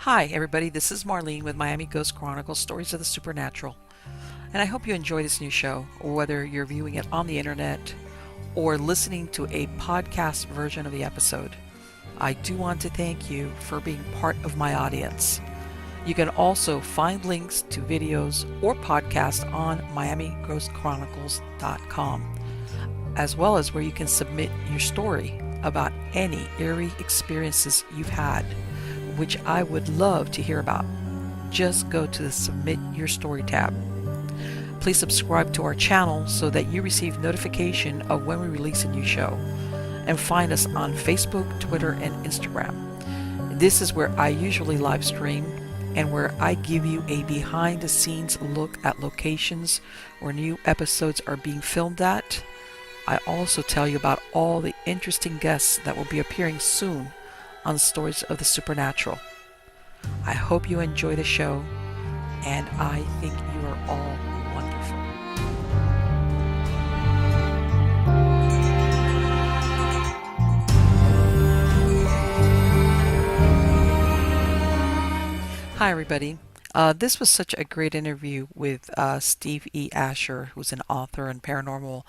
Hi, everybody. This is Marlene with Miami Ghost Chronicles Stories of the Supernatural. And I hope you enjoy this new show, whether you're viewing it on the internet or listening to a podcast version of the episode. I do want to thank you for being part of my audience. You can also find links to videos or podcasts on miamighostchronicles.com, as well as where you can submit your story about any eerie experiences you've had, which I would love to hear about. Just go to the Submit Your Story tab. Please subscribe to our channel so that you receive notification of when we release a new show. And find us on Facebook, Twitter, and Instagram. This is where I usually live stream and where I give you a behind the scenes look at locations where new episodes are being filmed at. I also tell you about all the interesting guests that will be appearing soon on Stories of the Supernatural. I hope you enjoy the show, and I think you are all wonderful. Hi, everybody. This was such a great interview with Steve E. Asher, who's an author and paranormal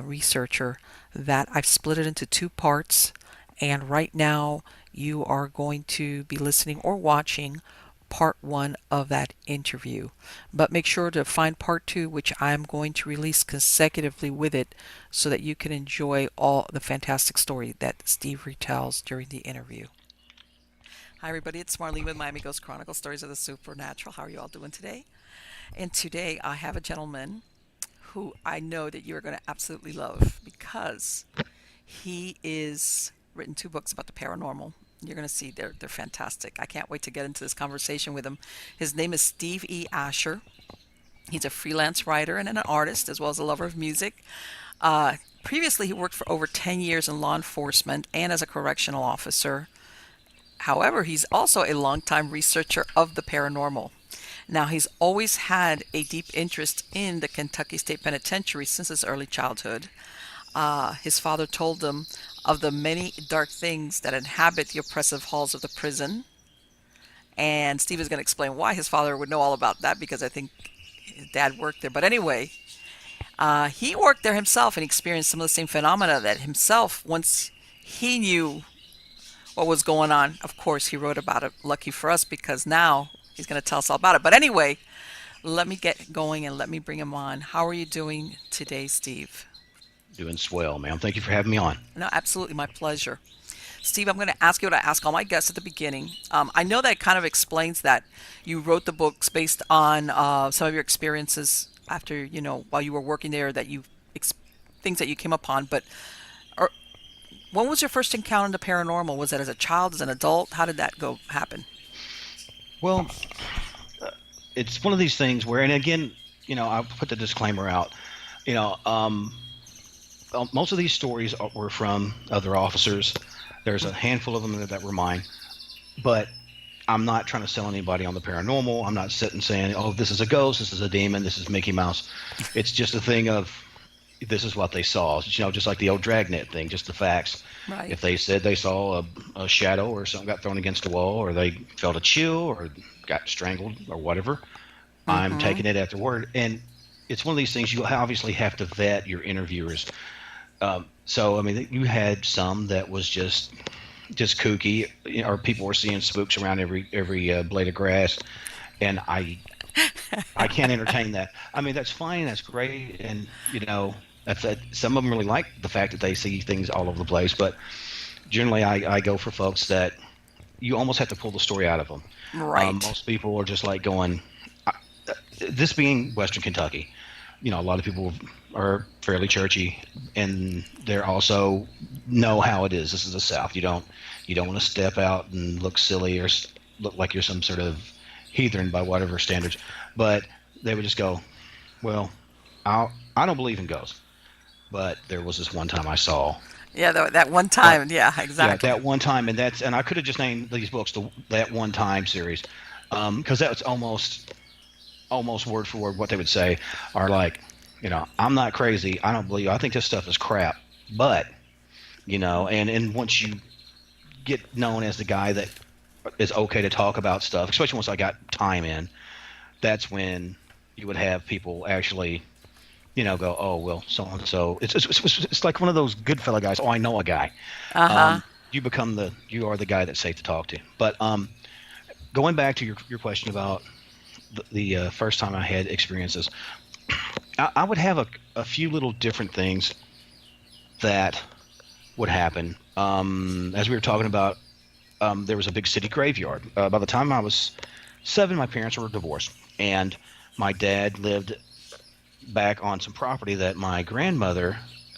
researcher, that I've split it into two parts. And right now, you are going to be listening or watching part one of that interview. But make sure to find part two, which I'm going to release consecutively with it, so that you can enjoy all the fantastic story that Steve retells during the interview. Hi, everybody. It's Marlene with Miami Ghost Chronicles Stories of the Supernatural. How are you all doing today? And today I have a gentleman who I know that you're going to absolutely love because he is written two books about the paranormal. You're going to see they're fantastic. I can't wait to get into this conversation with him. His name is Steve E. Asher. He's a freelance writer and an artist, as well as a lover of music. Previously, he worked for over 10 years in law enforcement and as a correctional officer. However, he's also a longtime researcher of the paranormal. Now, he's always had a deep interest in the Kentucky State Penitentiary since his early childhood. His father told him of the many dark things that inhabit the oppressive halls of the prison. And Steve is going to explain why his father would know all about that, because I think his dad worked there. But anyway, he worked there himself and experienced some of the same phenomena that himself, once he knew what was going on. Of course, he wrote about it. Lucky for us, because now he's going to tell us all about it. But anyway, let me get going and let me bring him on. How are you doing today, Steve? Doing swell, ma'am. Thank you for having me on. No, absolutely. My pleasure. Steve, I'm going to ask you what I ask all my guests at the beginning. I know that kind of explains that you wrote the books based on some of your experiences after, while you were working there, that things that you came upon. But when was your first encounter in the paranormal? Was it as a child, as an adult? How did that happen? Well, it's one of these things where, and again, I'll put the disclaimer out. You know, Most of these stories were from other officers. There's a handful of them that were mine, but I'm not trying to sell anybody on the paranormal. I'm not sitting saying, "Oh, this is a ghost, this is a demon, this is Mickey Mouse." It's just a thing of, this is what they saw. Just like the old Dragnet thing, just the facts. Right. If they said they saw a shadow or something got thrown against a wall, or they felt a chill or got strangled or whatever, I'm taking it at their word. And it's one of these things you obviously have to vet your interviewers. So, I mean, you had some that was just kooky, or people were seeing spooks around every blade of grass, and I can't entertain that. I mean, that's fine, that's great, and some of them really like the fact that they see things all over the place. But generally, I go for folks that you almost have to pull the story out of them. Right. Most people are just like going, this being Western Kentucky. A lot of people are fairly churchy, and they're also know how it is. This is the South. You don't want to step out and look silly or look like you're some sort of heathen by whatever standards. But they would just go, well, I don't believe in ghosts, but there was this one time I saw. Yeah, that one time. Yeah, exactly. Yeah, that one time, and I could have just named these books that one time series, because that's almost word for word what they would say are like, I'm not crazy. I don't believe. I think this stuff is crap. But, and once you get known as the guy that it's okay to talk about stuff, especially once I got time in. That's when you would have people actually, go, oh well, so and so. It's like one of those good fella guys. Oh, I know a guy. Uh-huh. You are the guy that's safe to talk to. But going back to your question about the first time I had experiences, I would have a few little different things that would happen. As we were talking about, there was a big city graveyard. By the time I was 7, my parents were divorced, and my dad lived back on some property that my grandmother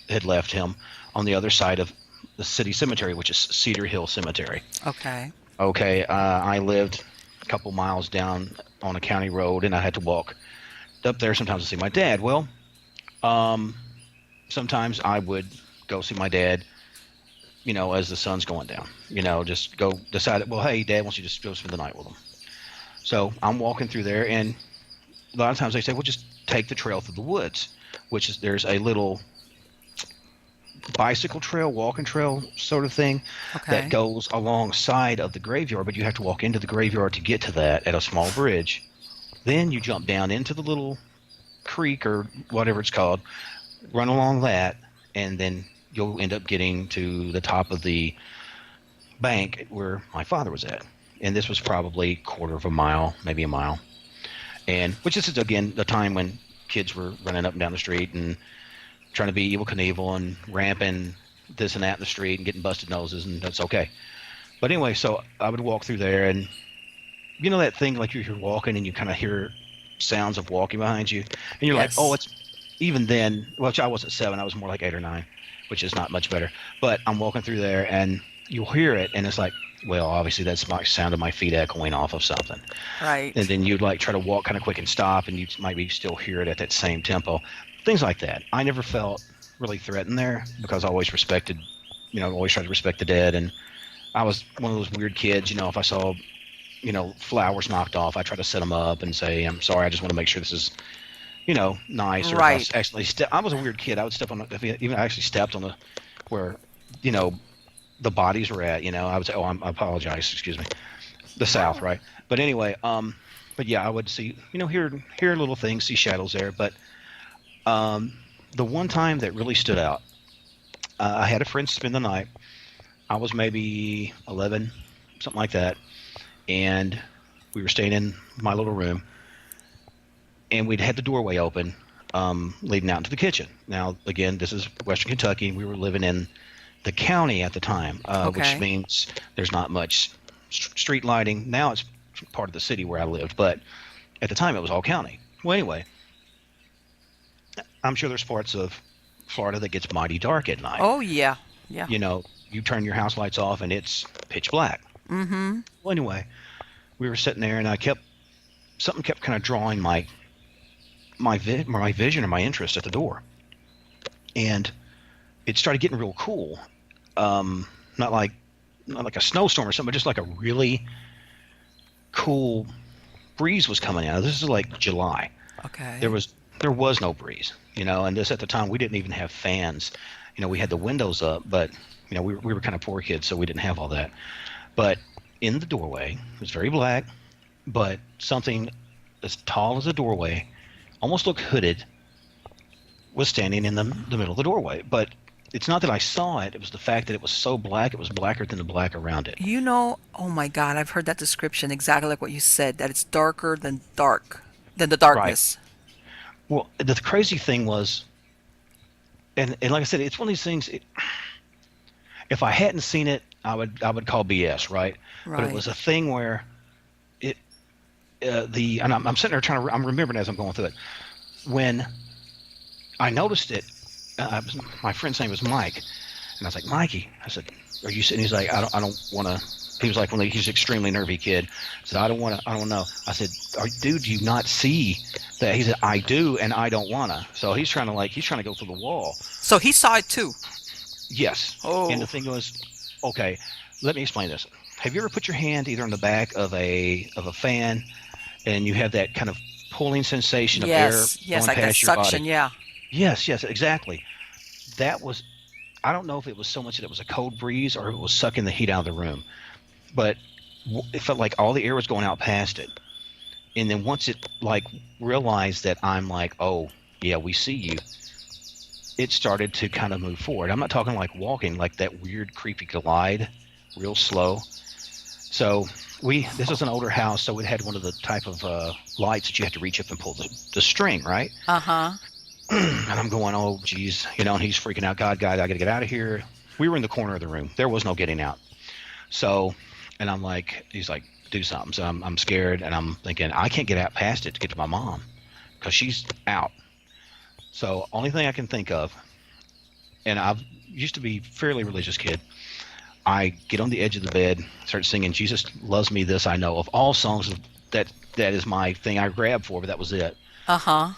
had left him on the other side of the city cemetery, which is Cedar Hill Cemetery. Okay. Okay, I lived a couple miles down on a county road, and I had to walk up there sometimes to see my dad. Well, um, sometimes I would go see my dad, as the sun's going down. Just go decide, well, hey, Dad wants you to just go spend the night with him. So I'm walking through there, and a lot of times they say, well, just take the trail through the woods, which is there's a little bicycle trail, walking trail sort of thing that Okay. goes alongside of the graveyard, but you have to walk into the graveyard to get to that at a small bridge. Then you jump down into the little creek or whatever it's called, run along that, and then you'll end up getting to the top of the bank where my father was at. And this was probably quarter of a mile, maybe a mile. And which is again the time when kids were running up and down the street and trying to be evil Knievel and ramping this and that in the street and getting busted noses, and that's okay. But anyway, so I would walk through there, and that thing like you're walking and you kind of hear sounds of walking behind you, and you're like, oh, Yes. it's even then. Well, I wasn't 7; I was more like 8 or 9, which is not much better. But I'm walking through there, and you'll hear it, and it's like, well, obviously that's my sound of my feet echoing off of something. And Right. then you'd like try to walk kind of quick and stop, and you might be still hear it at that same tempo. Things like that. I never felt really threatened there because I always respected, always tried to respect the dead. And I was one of those weird kids, if I saw, flowers knocked off, I try to set them up and say, I'm sorry, I just want to make sure this is, nice. Or if Right. I actually I was a weird kid. I would step on, even I actually stepped on where, you know, the bodies were at, I would say, oh, I apologize, excuse me. The South, No. right? But anyway, but yeah, I would see, hear little things, see shadows there. But um, the one time that really stood out, I had a friend spend the night. I was maybe 11, something like that, and we were staying in my little room, and we'd had the doorway open, leading out into the kitchen. Now, again, this is Western Kentucky. We were living in the county at the time, which Okay. means there's not much street lighting. Now it's part of the city where I lived, but at the time it was all county. Well, anyway, I'm sure there's parts of Florida that gets mighty dark at night. Oh yeah. Yeah. You turn your house lights off and it's pitch black. Mm-hmm. Well, anyway, we were sitting there and something kept kind of drawing my vision or my interest at the door, and it started getting real cool. Um, not like not like a snowstorm or something, but just like a really cool breeze was coming out. This is like July. There Okay. was there was no breeze, and this at the time we didn't even have fans. We had the windows up, but we were kind of poor kids, so we didn't have all that. But in the doorway, it was very black, but something as tall as a doorway, almost looked hooded, was standing in the middle of the doorway. But it's not that I saw it; it was the fact that it was so black; it was blacker than the black around it. Oh my God, I've heard that description exactly like what you said, that it's darker than than the Right. darkness. Well, the crazy thing was, and like I said, it's one of these things. If I hadn't seen it, I would call BS, right? But it Right. was a thing where it and I'm sitting there I'm remembering as I'm going through it when I noticed it. My friend's name was Mike, and I was like, Mikey. I said, "Are you sitting?" He's like, I don't want to." He was like, he's an extremely nervy kid. I said, I don't want to. I don't know. I said, dude, do you not see that? He said, I do, and I don't wanna. So he's trying to go through the wall. So he saw it too. Yes. And the Oh, thing was, okay, let me explain this. Have you ever put your hand either on the back of a fan, and you have that kind of pulling sensation of air yes. Yes, going like that past your suction. body? Yeah. Yes, yes, exactly. That was, I don't know if it was so much that it was a cold breeze or it was sucking the heat out of the room, but it felt like all the air was going out past it. And then once it like realized that I'm like, oh yeah, we see you, it started to kind of move forward. I'm not talking like walking, like that weird creepy glide, real slow. So this was an older house, so it had one of the type of lights that you have to reach up and pull the string, right? Uh-huh. And I'm going, oh geez, and he's freaking out. God, I got to get out of here. We were in the corner of the room. There was no getting out. So, and I'm like, he's like, do something. So I'm scared, and I'm thinking I can't get out past it to get to my mom because she's out. So only thing I can think of, and I've used to be a fairly religious kid. I get on the edge of the bed, start singing "Jesus Loves Me." This I know of all songs that is my thing. I grabbed for, but that was it. Uh-huh.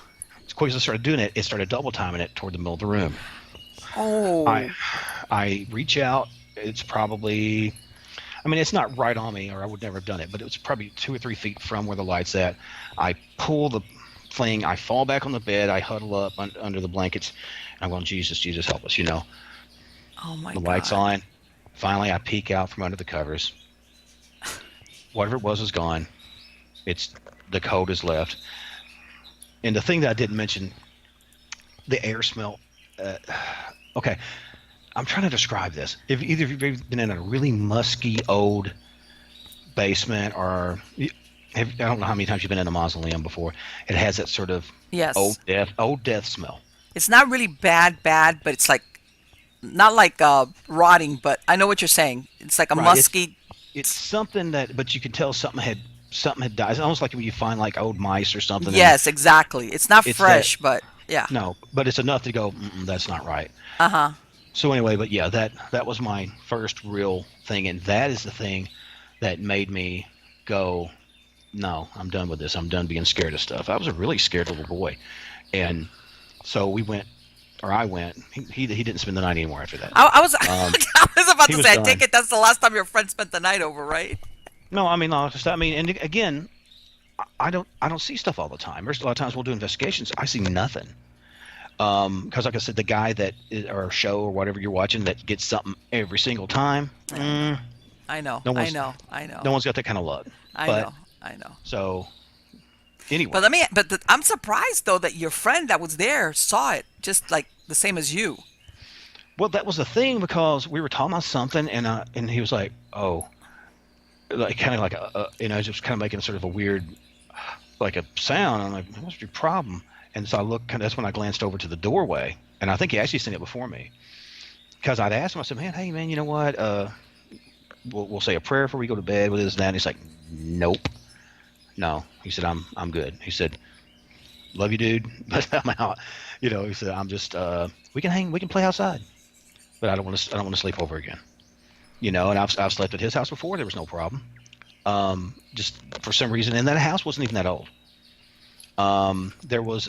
As quick as I started doing it, it started double timing it toward the middle of the room. Oh. I reach out. It's probably, I mean, it's not right on me, or I would never have done it, but it was probably 2 or 3 feet from where the light's at. I pull the thing. I fall back on the bed. I huddle up under the blankets. And I'm going, Jesus, help us, Oh my The God. light's on. Finally, I peek out from under the covers. Whatever it was gone. The cold is left. And the thing that I didn't mention, the air smell. Okay, I'm trying to describe this. If either of you've been in a really musky old basement, or I don't know how many times you've been in a mausoleum before. It has that sort of Yes. old death smell. It's not really bad, but it's like not like rotting, but I know what you're saying. It's like a Right. musky. It's something that, but you can tell something had died. It's almost like when you find like old mice or something. Yes, exactly. It's not It's fresh, but yeah. No, but it's enough to go, that's not right. Uh-huh. So anyway, but yeah, that was my first real thing, and that is the thing that made me go, no, I'm done with this. I'm done being scared of stuff. I was a really scared little boy, and so I went. He didn't spend the night anymore after that. I was Um, I was about he to was say, I done. take it that's the last time your friend spent the night over, right? No, I mean, no, and again, I don't see stuff all the time. There's a lot of times we'll do investigations. I see nothing. Because like I said, the guy or show or whatever you're watching that gets something every single time. I know. No I one's- know. I know. No one's got that kind of luck. I But know. I know. so anyway, But I'm surprised though that your friend that was there saw it just like the same as you. well, that was the thing because we were talking about something, and he was like, oh, like kind of like just kind of making sort of a weird, like a sound. I'm like, what's your problem? And so I looked. That's when I glanced over to the doorway, and I think he actually seen it before me. Because I'd asked him, I said, hey man, you know what? We'll say a prayer before we go to bed with this and that. And he's like, nope, no. He said, I'm good. He said, love you, dude, but I'm out. He said, I'm just we can play outside, but I don't want to sleep over again. And I've slept at his house before. There was no problem. Just for some reason, and that house wasn't even that old. There was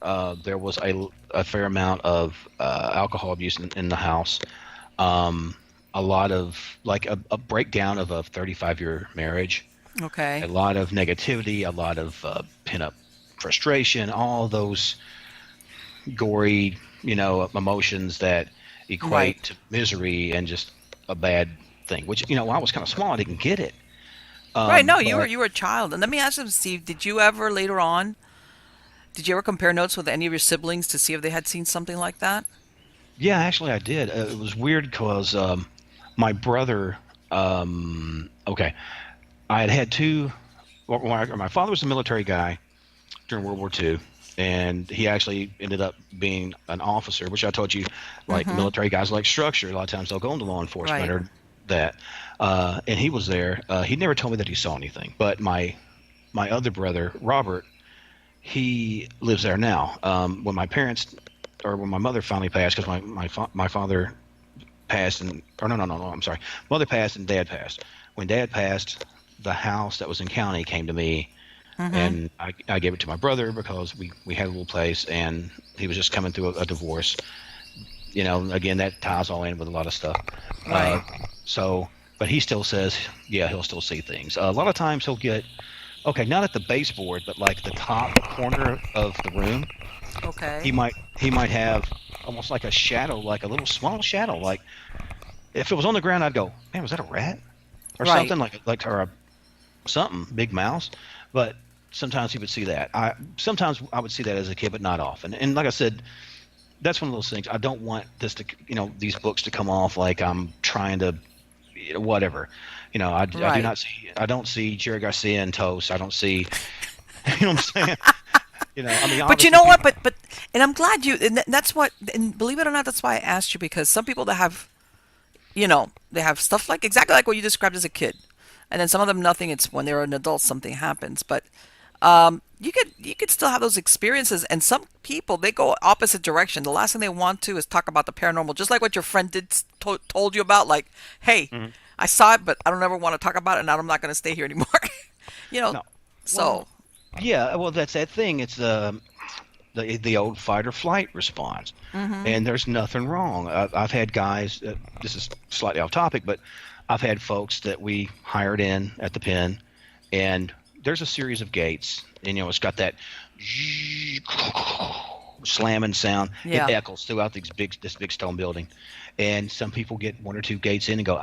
a fair amount of alcohol abuse in the house. A lot of like a breakdown of a 35-year marriage. Okay. A lot of negativity, a lot of pent-up frustration, all those gory, emotions that equate Right. to misery and just a bad thing. Which when I was kind of small, I didn't get it. Right. No, But you were a child. And let me ask you, Steve, did you ever later on, did you ever compare notes with any of your siblings to see if they had seen something like that? yeah, actually, I did. It was weird because my brother. Okay, I had two. My father was a military guy during World War II, and he actually ended up being an officer, which I told you, like military guys like structure. A lot of times they'll go into law enforcement Right. or that. And he was there. He never told me that he saw anything. But my other brother, Robert, he lives there now. When when my mother finally passed, because my father passed, no, I'm sorry, mother passed and dad passed. When dad passed, the house that was in county came to me, and I gave it to my brother because we had a little place, and he was just coming through a divorce. Again, that ties all in with a lot of stuff. Right. But he still says, yeah, he'll still see things. A lot of times he'll get, okay, not at the baseboard, but like the top corner of the room. Okay. He might have almost like a shadow, like a little small shadow. Like if it was on the ground, I'd go, man, was that a rat or Right. something or something, big mouse. But sometimes you would see that. Sometimes I would see that as a kid, but not often. And like I said, that's one of those things. I don't want this to, these books to come off like I'm trying to, whatever. I do Right. not see. I don't see Jerry Garcia in Toast. I don't see. You know what I'm saying? I mean, But you obviously know what? people. But and I'm glad you. And that's what. And believe it or not, that's why I asked you, because some people that have, they have stuff like exactly like what you described as a kid, and then some of them nothing. It's when they're an adult something happens. But you could still have those experiences. And some people, they go opposite direction. The last thing they want to is talk about the paranormal, just like what your friend told you about. Like, hey, Mhm. I saw it, but I don't ever want to talk about it, and I'm not going to stay here anymore. you know. No. So. Well, yeah. Well, that's that thing. It's the old fight or flight response, Mhm. and there's nothing wrong. I've had guys. This is slightly off topic, but I've had folks that we hired in at the pen, and there's a series of gates, and it's got that slamming sound. It Yeah. echoes throughout this big stone building, and some people get one or two gates in and go,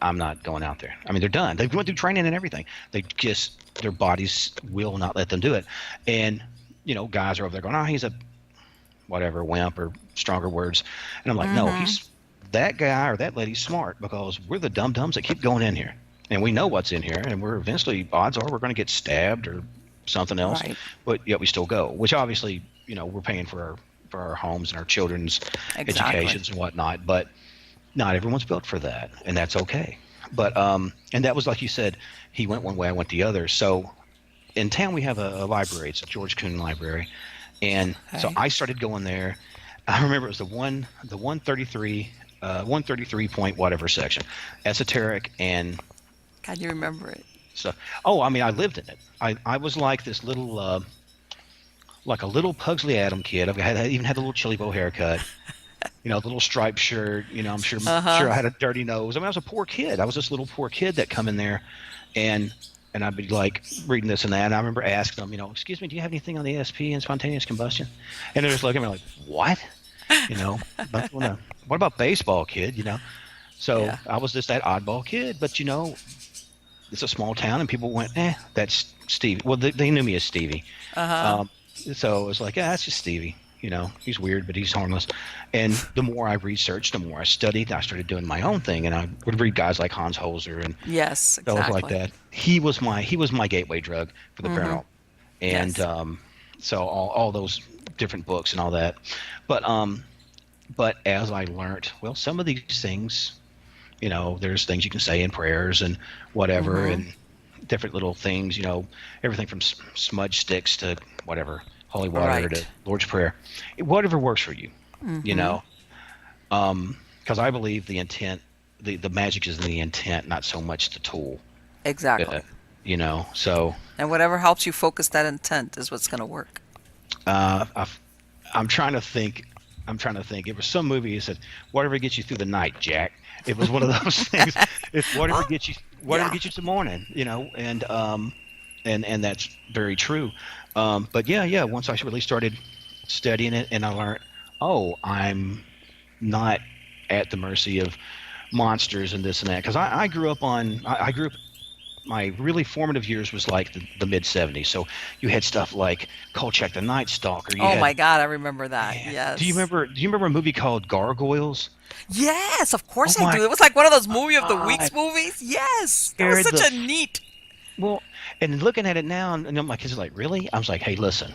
I'm not going out there. I mean, they're done. They've went through training and everything. They just their bodies will not let them do it, and guys are over there going, oh, he's a whatever wimp or stronger words, and I'm like, no, Mhm. he's that guy or that lady's smart because we're the dum dums that keep going in here, and we know what's in here, and we're eventually odds are we're going to get stabbed or something else, Right. but yet we still go. Which obviously, we're paying for our homes and our children's Exactly. educations and whatnot, but not everyone's built for that, and that's okay. But and that was like you said, he went one way, I went the other. So in town we have a library. It's a George Coon library, and so Okay. I started going there. I remember it was the 133 point whatever section, esoteric and Can you remember it? stuff. Oh, I mean, I lived in it. I was like this little like a little Pugsley Adam kid. I even had a little chili bow haircut. A little striped shirt. I'm sure Uh-huh. I had a dirty nose. I mean, I was a poor kid. I was this little poor kid that come in there, and I'd be like reading this and that. And I remember asking them, excuse me, do you have anything on the ESP and spontaneous combustion? And they're just looking at me like, what? But what about baseball, kid? So Yeah. I was just that oddball kid, but it's a small town, and people went, that's Stevie. Well, they knew me as Stevie. Uh-huh. Um, so it was like, yeah, that's just Stevie. He's weird, but he's harmless. And the more I researched, the more I studied, I started doing my own thing, and I would read guys like Hans Holzer and Yes, fellows like exactly. that. He was my gateway drug for the Mhm. paranormal, and Yes. so all those different books and all that. But as I learned, well, some of these things, there's things you can say in prayers and whatever, Mhm. and different little things, everything from smudge sticks to whatever, holy water to Right. Lord's Prayer, whatever works for you, you Mhm. know. Because I believe the intent, the magic is in the intent, not so much the tool. Uh, Exactly. so And whatever helps you focus that intent is what's going to work. uh, I'm trying to think. I'm trying to think. It was some movie that said, "Whatever gets you through the night, Jack." It was one of those things. It's Oh, whatever yeah. gets you to the morning, and that's very true. But yeah, yeah. Once I really started studying it, and I learned, oh, I'm not at the mercy of monsters and this and that. Because I grew up I grew up my really formative years was like the mid 70s. So you had stuff like Kolchak the Night Stalker. You Oh had my God, I remember that. man, Yes. do you remember a movie called Gargoyles? Yes, of Oh course I my do. It was like one of those movie of the god. weeks movies. Yes. That was Scared such the a neat. well, and looking at it now, and my kids are like, really? I was like, hey, listen,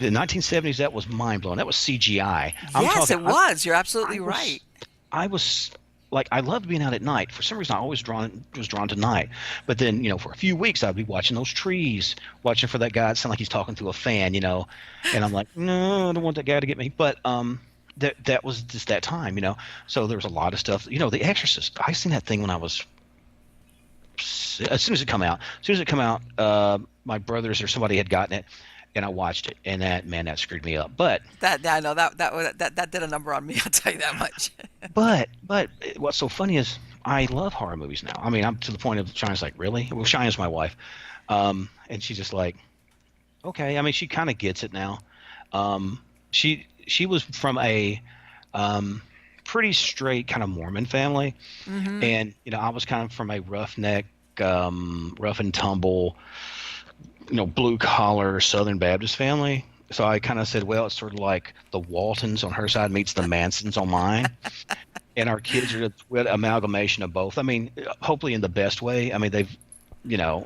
the 1970s, that was mind blowing. That was CGI. I'm Yes, talking, it was. You're I absolutely right. was I was like I loved being out at night. For some reason, I always was drawn to night. But then, for a few weeks, I'd be watching those trees, watching for that guy. It sounded like he's talking through a fan, and I'm like, no, I don't want that guy to get me. But that was just that time. So there was a lot of stuff. The Exorcist. I seen that thing when I was as soon as it come out. As soon as it come out, my brothers or somebody had gotten it, and I watched it, and that screwed me up. But That yeah, I know that did a number on me. I'll tell you that much. But what's so funny is I love horror movies now. I mean, I'm to the point of China's like, really? Well, China's my wife, and she's just like, okay. I mean, she kind of gets it now. She was from a pretty straight kind of Mormon family, Mm-hmm. and I was kind of from a roughneck. rough and tumble, blue collar Southern Baptist family. So I kind of said, well, it's sort of like the Waltons on her side meets the Mansons on mine. And our kids are an amalgamation of both. I mean, hopefully in the best way. I mean, they've,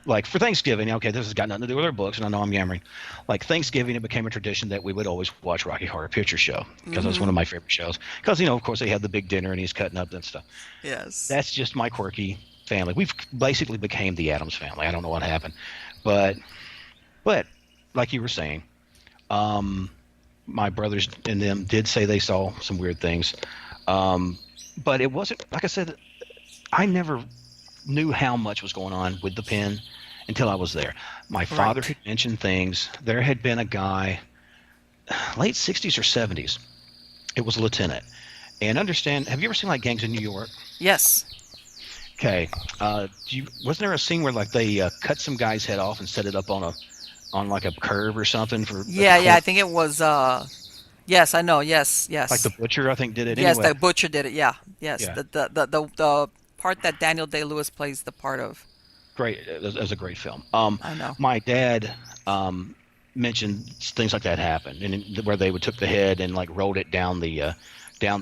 like for Thanksgiving, okay, this has got nothing to do with our books, and I know I'm yammering. Like Thanksgiving, it became a tradition that we would always watch Rocky Horror Picture Show because it was one of my favorite shows. Because, of course, they had the big dinner and he's cutting up and stuff. Yes. That's just my quirky family. We've basically became the Addams family. I don't know what happened. But like you were saying, my brothers and them did say they saw some weird things. But it wasn't, like I said, I never knew how much was going on with the pen until I was there. My father Right. had mentioned things. There had been a guy, late 60s or 70s. It was a lieutenant. And understand, have you ever seen like Gangs in New York? Yes. Okay. Wasn't there a scene where like they cut some guy's head off and set it up on like a curve or something for at the Yeah, yeah, court? I think it was yes, I know. Yes, Like the yes. butcher, I think, did it Yes, anyway. the butcher did it. Yeah. Yes. Yeah. The part that Daniel Day-Lewis plays the part of. Great. It was a great film. I know. My dad mentioned things like that happened, and where they would took the head and like rolled it down the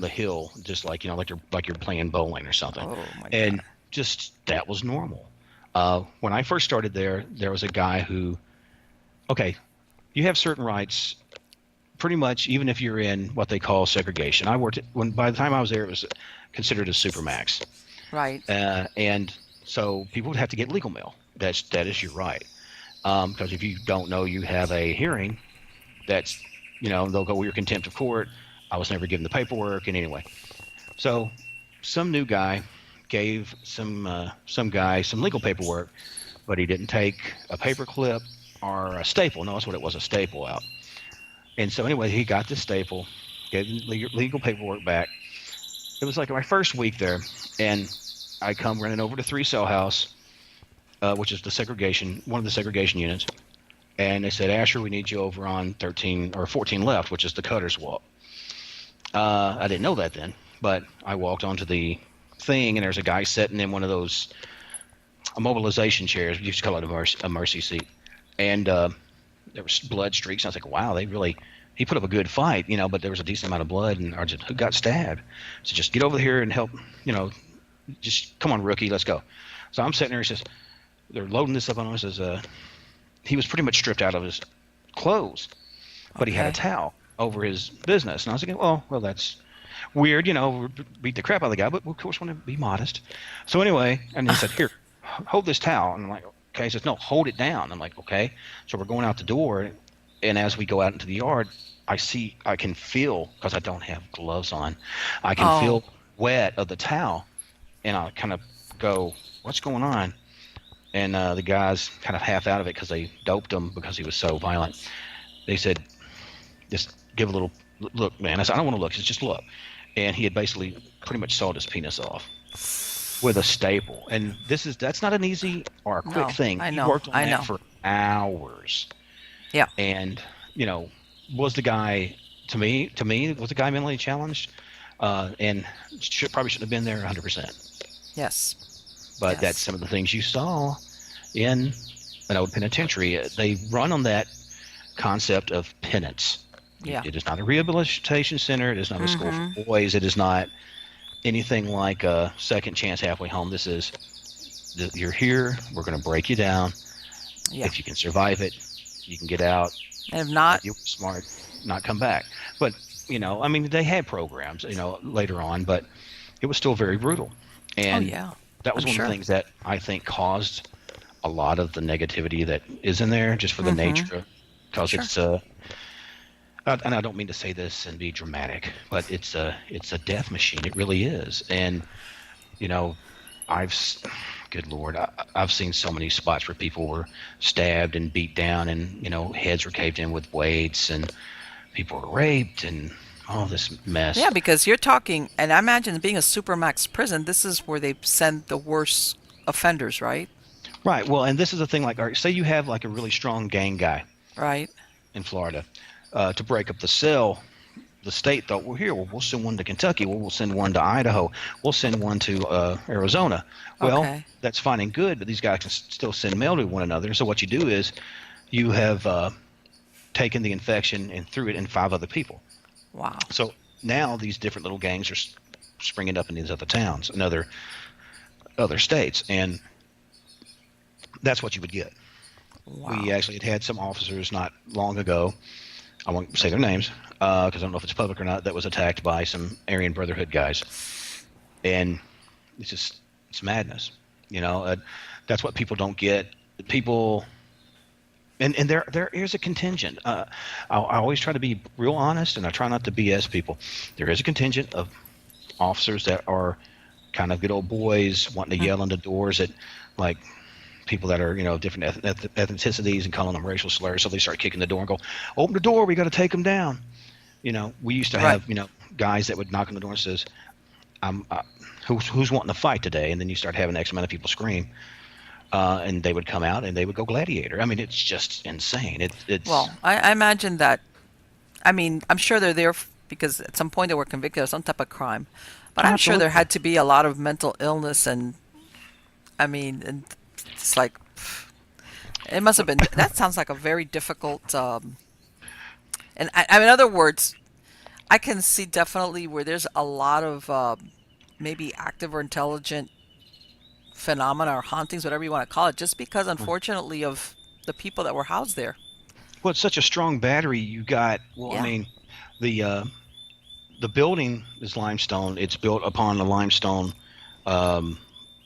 hill, just like like you're playing bowling or something, Oh my and God. just that was normal. When I first started there, there was a guy who, okay, you have certain rights, pretty much, even if you're in what they call segregation. I worked when by the time I was there, it was considered a supermax. Right. And so people would have to get legal mail. That is your right. Because if you don't know you have a hearing, that's they'll go with your contempt of court. I was never given the paperwork, and anyway, so some new guy gave some guy some legal paperwork, but he didn't take a paper clip or a staple. No, that's what it was, a staple out. And so anyway, he got the staple, gave the legal paperwork back. It was like my first week there, and I come running over to Three Cell House, which is one of the segregation units, and they said, Asher, we need you over on 13 or 14 left, which is the Cutter's Walk. I didn't know that then, but I walked onto the thing, and there's a guy sitting in one of those mobilization chairs. We used to call it a mercy seat, and there was blood streaks. And I was like, wow, he put up a good fight, but there was a decent amount of blood, and I just, who got stabbed? So just get over here and help, just come on, rookie, let's go. So I'm sitting there. He says, they're loading this up on him. Says, he was pretty much stripped out of his clothes, but he had a Okay. towel over his business. And I was thinking, well, that's weird, beat the crap out of the guy, but we, of course, want to be modest. So anyway, and he said, here, hold this towel. And I'm like, okay. He says, no, hold it down. I'm like, okay. So we're going out the door, and as we go out into the yard, I can feel, because I don't have gloves on, I can Oh. feel wet of the towel, and I kind of go, what's going on? And the guys kind of half out of it because they doped him because he was so violent. They said, just give a little look, man. I said, I don't want to look. He said, just look. And he had basically pretty much sawed his penis off with a staple. And that's not an easy or a quick No, thing. I He know. worked on I that know. for hours. Yeah. And, was the guy, to me, was the guy mentally challenged? And probably shouldn't have been there 100%. Yes. But that's Yes. some of the things you saw in an old penitentiary. They run on that concept of penance. Yeah. It is not a rehabilitation center. It is not a school Mm-hmm. for boys. It is not anything like a second chance halfway home. This is, you're here. We're going to break you down. Yeah. If you can survive it, you can get out. And if not, If you're smart, not come back. But, I mean, they had programs, later on, but it was still very brutal. oh And yeah, that I'm was one of the sure. things that I think caused a lot of the negativity that is in there, just for the Mm-hmm. nature of, because Sure. it's and I don't mean to say this and be dramatic, but it's a death machine. It really is. And you know, I've good Lord, I've seen so many spots where people were stabbed and beat down, and heads were caved in with weights, and people were raped, and all this mess. Yeah, because you're talking, and I imagine being a supermax prison, this is where they send the worst offenders, right? Right. Well, and this is the thing. Like, all right, say you have like a really strong gang guy Right. in Florida, to break up the cell. the state thought, well, here, well, we'll send one to Kentucky. Well, we'll send one to Idaho. We'll send one to Arizona. Well, Okay. that's fine and good, but these guys can still send mail to one another. So what you do is you have taken the infection and threw it in 5 other people. Wow. So now these different little gangs are springing up in these other towns and other states, and that's what you would get. We Wow. actually had some officers not long ago. I won't say their names because I don't know if it's public or not. That was attacked by some Aryan Brotherhood guys, and it's madness. You know, that's what people don't get. People, and there is a contingent. I always try to be real honest, and I try not to BS people. There is a contingent of officers that are kind of good old boys wanting to Mm. yell into doors at like people that are different ethnicities and calling them racial slurs. So they start kicking the door and go, "Open the door, we got to take them down." We used to Right. have guys that would knock on the door and says, "I'm who's wanting to fight today?" And then you start having X amount of people scream, and they would come out and they would go gladiator. I mean, it's just insane. It's Well, I imagine that. I mean, I'm sure they're there because at some point they were convicted of some type of crime, but I'm sure there absolutely. had to be a lot of mental illness, and I mean, and it's like it must have been. That sounds like a very difficult. And in other words, I can see definitely where there's a lot of maybe active or intelligent phenomena or hauntings, whatever you want to call it, just because unfortunately of the people that were housed there. Well, it's such a strong battery you got. Well, I Yeah. mean, the uh, the building is limestone. It's built upon the limestone um,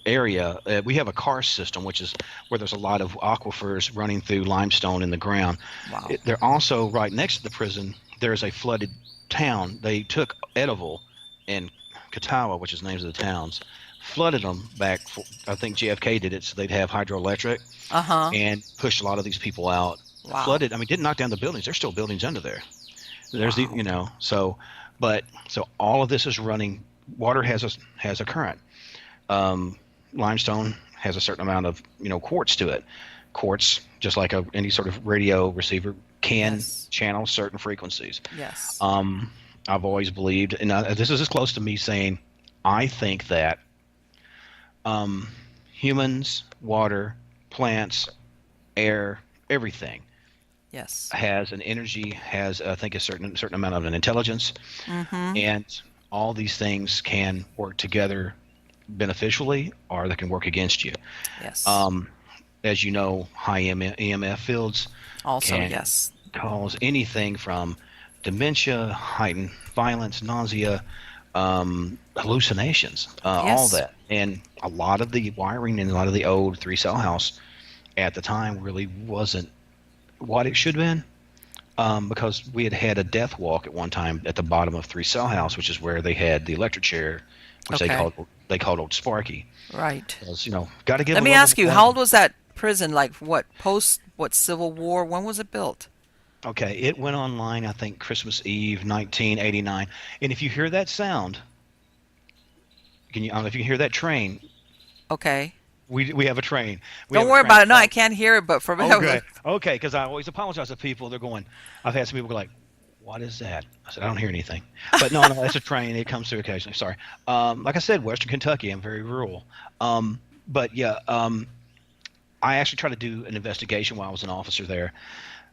area. We have a karst system, which is where there's a lot of aquifers running through limestone in the ground. Wow. They're also right next to the prison. There's a flooded town. They took Edival and Katawa, which is the names of the towns, flooded them back. I think JFK did it so they'd have hydroelectric Uh-huh. and pushed a lot of these people out. Wow. Flooded. I mean, didn't knock down the buildings. There's still buildings under there. There's the Wow. so, but so all of this is running. Water has a current. Um, Limestone has a certain amount of quartz to it. Quartz, just like any sort of radio receiver, can Yes. channel certain frequencies. Yes. Um, I've always believed, and this is as close to me saying, I think that um, humans, water, plants, air, everything Yes. has an energy, has I think a certain amount of an intelligence, Mm-hmm. and all these things can work together beneficially, or they can work against you. Yes. Um, as you know, high EMF fields Also, can yes. cause anything from dementia, heightened violence, nausea, hallucinations, all Yes. that. And a lot of the wiring in a lot of the old three-cell house at the time really wasn't what it should have been, because we had had a death walk at one time at the bottom of Three Cell House, which is where they had the electric chair, which Okay. they called Old Sparky. Right. Because got to give Let a me level ask of you, how credit. old was that prison? Like what? Post what Civil War? When was it built? Okay, it went online I think Christmas Eve 1989, and if you hear that sound, I don't know if you can hear that train. Okay. We have a train. We Don't have a worry train about it. No, I called. can't hear it, but for me, I was Okay, like, okay, because I always apologize to people. They're going. I've had some people go like, "What is that?" I said, "I don't hear anything." But no, no, that's a train. It comes through occasionally. Sorry. Like I said, Western Kentucky. I'm very rural. But yeah, I actually tried to do an investigation while I was an officer there,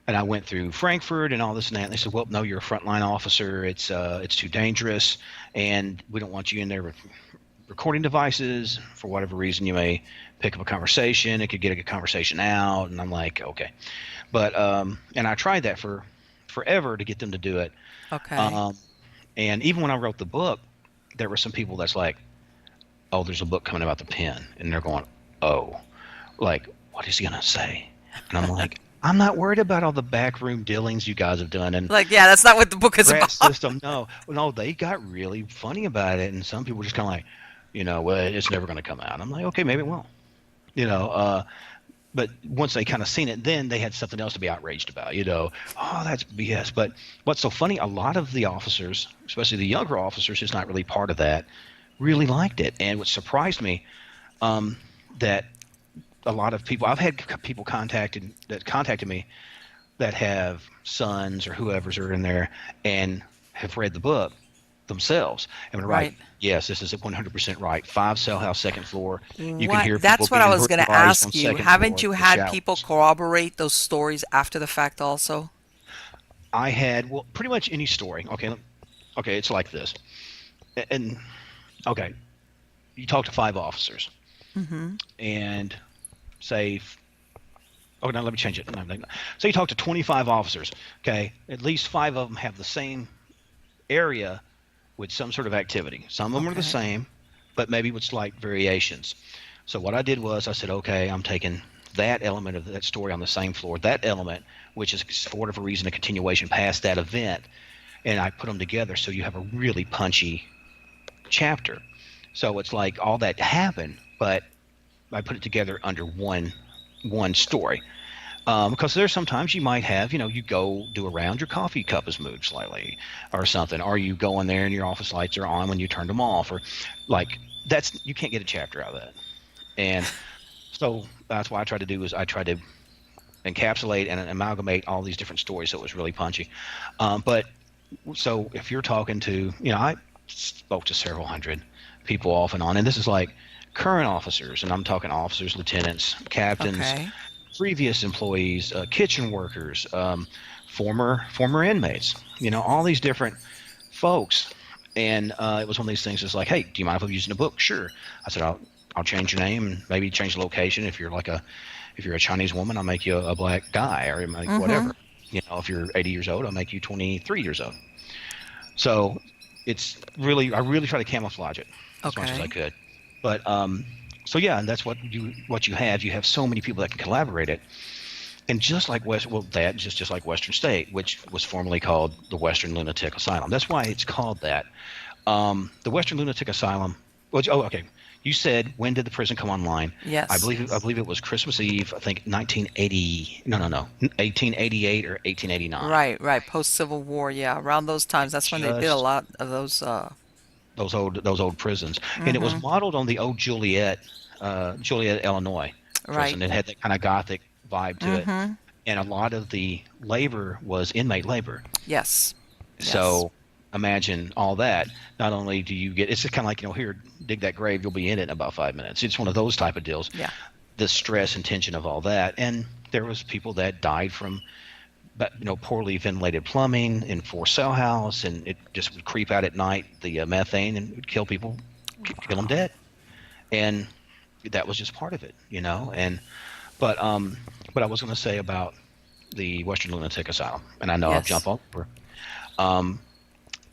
and I went through Frankfurt and all this and that. And they said, "Well, no, you're a frontline officer. It's too dangerous, and we don't want you in there with recording devices for whatever reason. You may pick up a conversation. It could get a conversation out." And I'm like, okay. But and I tried that for forever to get them to do it. okay. Um, and even when I wrote the book, there were some people that's like, "Oh, there's a book coming about the pen," and they're going, "Oh, like what is he gonna say?" And I'm like, "I'm not worried about all the backroom dealings you guys have done and Like, yeah, that's not what the book is rat about. system." No, no, they got really funny about it, and some people just kind of like, well, it's never gonna come out. I'm like, okay, maybe it will. You know, uh, but once they kind of seen it, then they had something else to be outraged about. Oh, that's BS. But what's so funny? A lot of the officers, especially the younger officers, who's not really part of that, really liked it. And what surprised me, that a lot of people, I've had people contacted me that have sons or whoever's are in there and have read the book themselves and would write, Right. yes, this is 100% right. Five cell house, second floor. You can What? hear people That's what I being was going to brutalized on ask you. second Haven't floor, you the had people showers. corroborate those stories after the fact also? I had, well, pretty much any story. Okay. Okay. It's like this. And, okay, you talk to five officers Mm-hmm. and say, oh, no, let me change it. No, no, no. So you talk to 25 officers. Okay. At least five of them have the same area with some sort of activity. Some of them are the Okay. same, but maybe with slight variations. So what I did was I said, okay, I'm taking that element of that story on the same floor, that element, which is for whatever reason a continuation past that event, and I put them together so you have a really punchy chapter. So it's like all that happened, but I put it together under one story. Because there's sometimes you might have, you go do a round, your coffee cup has moved slightly or something, or you go in there and your office lights are on when you turned them off, or like that's, you can't get a chapter out of that. And so that's what I try to do is I try to encapsulate and amalgamate all these different stories so it was really punchy. But so if you're talking to, I spoke to several hundred people off and on, and this is like current officers, and I'm talking officers, lieutenants, captains, Okay. previous employees, kitchen workers, former inmates, all these different folks. And it was one of these things. It's like, hey, do you mind if I'm using a book? Sure. I said, I'll change your name and maybe change the location. If you're a Chinese woman, I'll make you a black guy, or like Mm-hmm. whatever. If you're 80 years old, I'll make you 23 years old. So I really try to camouflage it as much as I Okay. could. But so yeah, and that's what you have. You have so many people that can collaborate it. And just like just like Western State, which was formerly called the Western Lunatic Asylum. That's why it's called that. The Western Lunatic Asylum. Well, oh, okay. You said, when did the prison come online? I Yes. believe I believe it was Christmas Eve. I think 1980. No, 1888 or 1889. Right, right. Post Civil War, yeah. Around those times, that's when they did a Just lot of those those old prisons, and it was mm-hmm. modeled on the old Joliet, Illinois Right. prison. It had that kind of gothic vibe to it, Mm-hmm. and a lot of the labor was inmate labor. Yes. Yes. So imagine all that. Not only do you get, it's just kind of like, here, dig that grave, you'll be in it in about 5 minutes. It's one of those type of deals. Yeah. The stress and tension of all that, and there was people that died from, but poorly ventilated plumbing in four cell house, and it just would creep out at night, the methane, and it would kill people, kill them dead. And that was just part of it. And but I was going to say about the Western Lunatic Asylum, and I know I've Yes. jumped over. Um,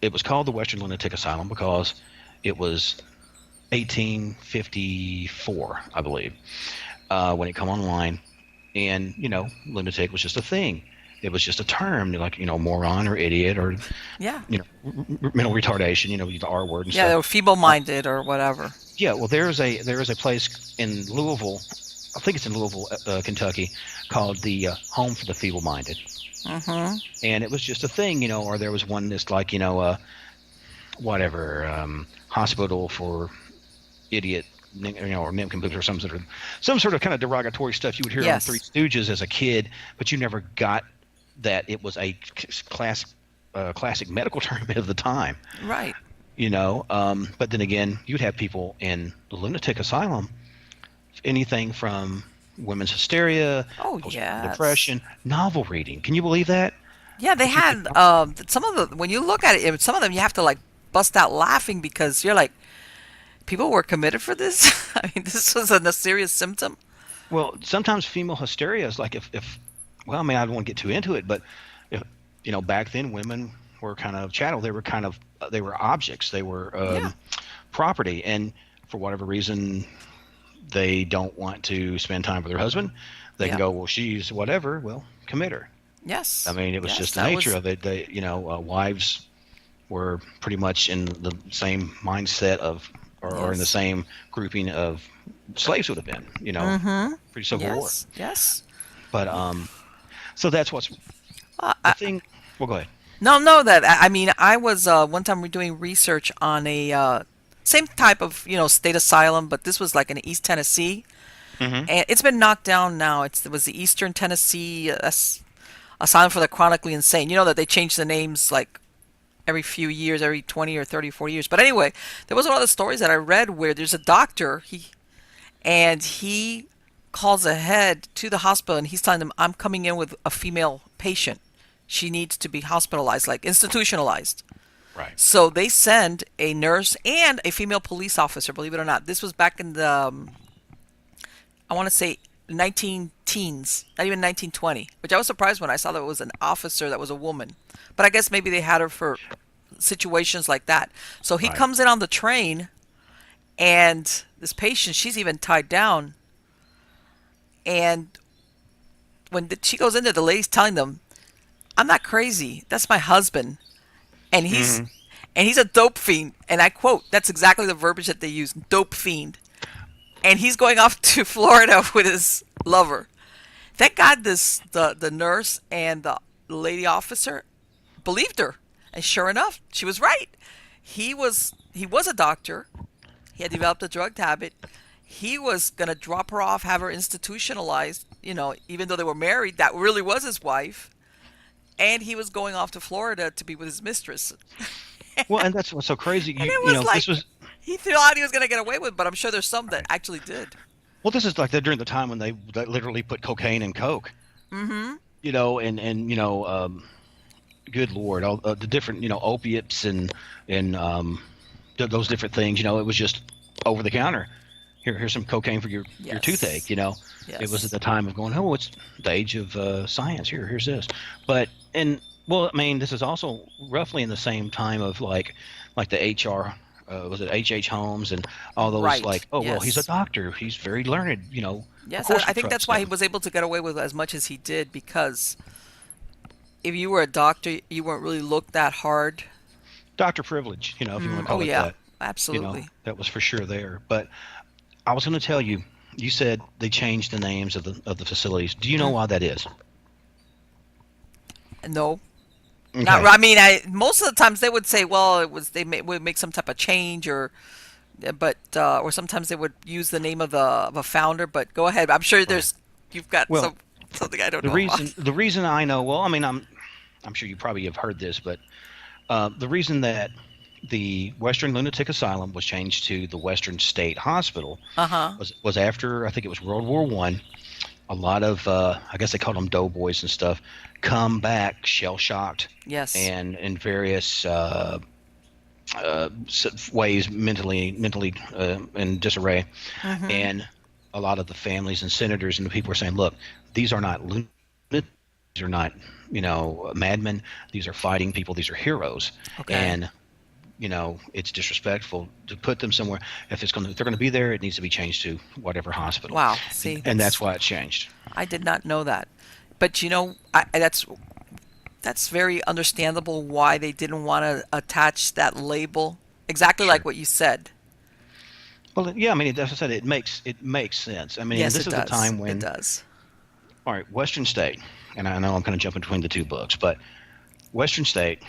it was called the Western Lunatic Asylum because it was 1854, I believe, when it come online, and lunatic was just a thing. It was just a term, like moron or idiot or Yeah. mental retardation. The R word and Yeah, they stuff. were Uh, feeble-minded or whatever. yeah, well, there is a place in Louisville, I think it's in Louisville, Kentucky, called the Home for the Feeble-Minded, Mm-hmm. and it was just a thing, or there was one that's like whatever, hospital for idiot, or nincompoop, or some sort of kind of derogatory stuff you would hear on Three Yes. Stooges as a kid, but you never got that it was a classic medical term of the time. Right. But then again, you'd have people in the lunatic asylum, anything from women's hysteria, Oh, postpartum yes. depression, novel reading. Can you believe that? Yeah, they That you could, had some of the when you look at it, some of them you have to like bust out laughing because you're like, people were committed for this. I mean, this was a serious symptom. well, sometimes female hysteria is like if well, I mean, I don't want to get too into it, but if, back then women were kind of chattel. They were objects. They were Yeah. property, and for whatever reason, they don't want to spend time with their husband. They can Yeah. go, well, she's whatever. Well, commit her. I Yes. mean, it was Yes. just the That nature was. of it. Wives were pretty much in the same mindset of, or in the Yes. same grouping of slaves would have been, Mm-hmm. pre-Civil War. Yes. Yes. But so that's what's Uh, the I, thing. Well, go ahead. no, no. That I mean, I was one time we doing research on a same type of state asylum, but this was like in East Tennessee, Hmm. and it's been knocked down now. It was the Eastern Tennessee Asylum for the Chronically Insane. You know that they changed the names like every few years, every 20 or 30, 40 years. But anyway, there was one of the stories that I read where there's a doctor, he calls ahead to the hospital and he's telling them, I'm coming in with a female patient. She needs to be hospitalized, like institutionalized. Right. So they send a nurse and a female police officer, believe it or not. This was back in the, I want to say 19 teens, not even 1920, which I was surprised when I saw that it was an officer that was a woman. But I guess maybe they had her for situations like that. So he Right. comes in on the train, and this patient, she's even tied down. And when she goes in there, the lady's telling them, I'm not crazy. That's my husband. And he's Hmm. and he's a dope fiend. And I quote, that's exactly the verbiage that they use, dope fiend. And he's going off to Florida with his lover. Thank God the nurse and the lady officer believed her. And sure enough, she was right. He was a doctor. He had developed a drug habit. He was going to drop her off, have her institutionalized, even though they were married, that really was his wife. And he was going off to Florida to be with his mistress. Well, and that's what's so crazy. And You it you was know like this was he thought he was going to get away with it, but I'm sure there's some that right. actually did. Well, this is like during the time when they literally put cocaine in coke. Mm-hmm. And good lord, all the different opiates and those different things. It was just over the counter. Here's some cocaine for your toothache. Yes. It was at Yes. the time of going, oh, it's the age of science. Here's this. But and well, I mean, this is also roughly in the same time of like the HR. Was it H. Holmes and all those Right. like, oh well, he's a Yes. doctor, he's very learned. Of Yes. I, course I we think that's trust why he him. was able to get away with as much as he did, because if you were a doctor, you weren't really looked that hard. Doctor privilege, if you want to Oh call it yeah, that. absolutely. That was for sure there. But I was going to tell you, you said they changed the names of the facilities. Do you know Mm. why that is? No, not. Okay. I mean, most of the times they would say, well, would make some type of change, or sometimes they would use the name of a founder. But go ahead. I'm sure Right. you've got Well, something I don't the know about. reason the reason I know, well, I mean, I'm sure you probably have heard this, but the reason that the Western Lunatic Asylum was changed to the Western State Hospital Uh-huh. was after I think it was World War I. A lot of I guess they called them doughboys and stuff come back shell shocked Yes. and in various ways mentally in disarray. Mm-hmm. And a lot of the families and senators and the people were saying, look, these are not lunatics, these are not madmen, these are fighting people, these are heroes. Okay. And it's disrespectful to put them somewhere. If they're going to be there, it needs to be changed to whatever hospital, Wow. and, See, and that's that's why it changed. I did not know that. But that's very understandable why they didn't want to attach that label. Exactly like Sure. what you said. Well, yeah, I mean, as I said, it makes sense. I mean, Yes, this it is a does. time It when, does. all right, Western State, and I know I'm kind of jumping between the two books, but Western State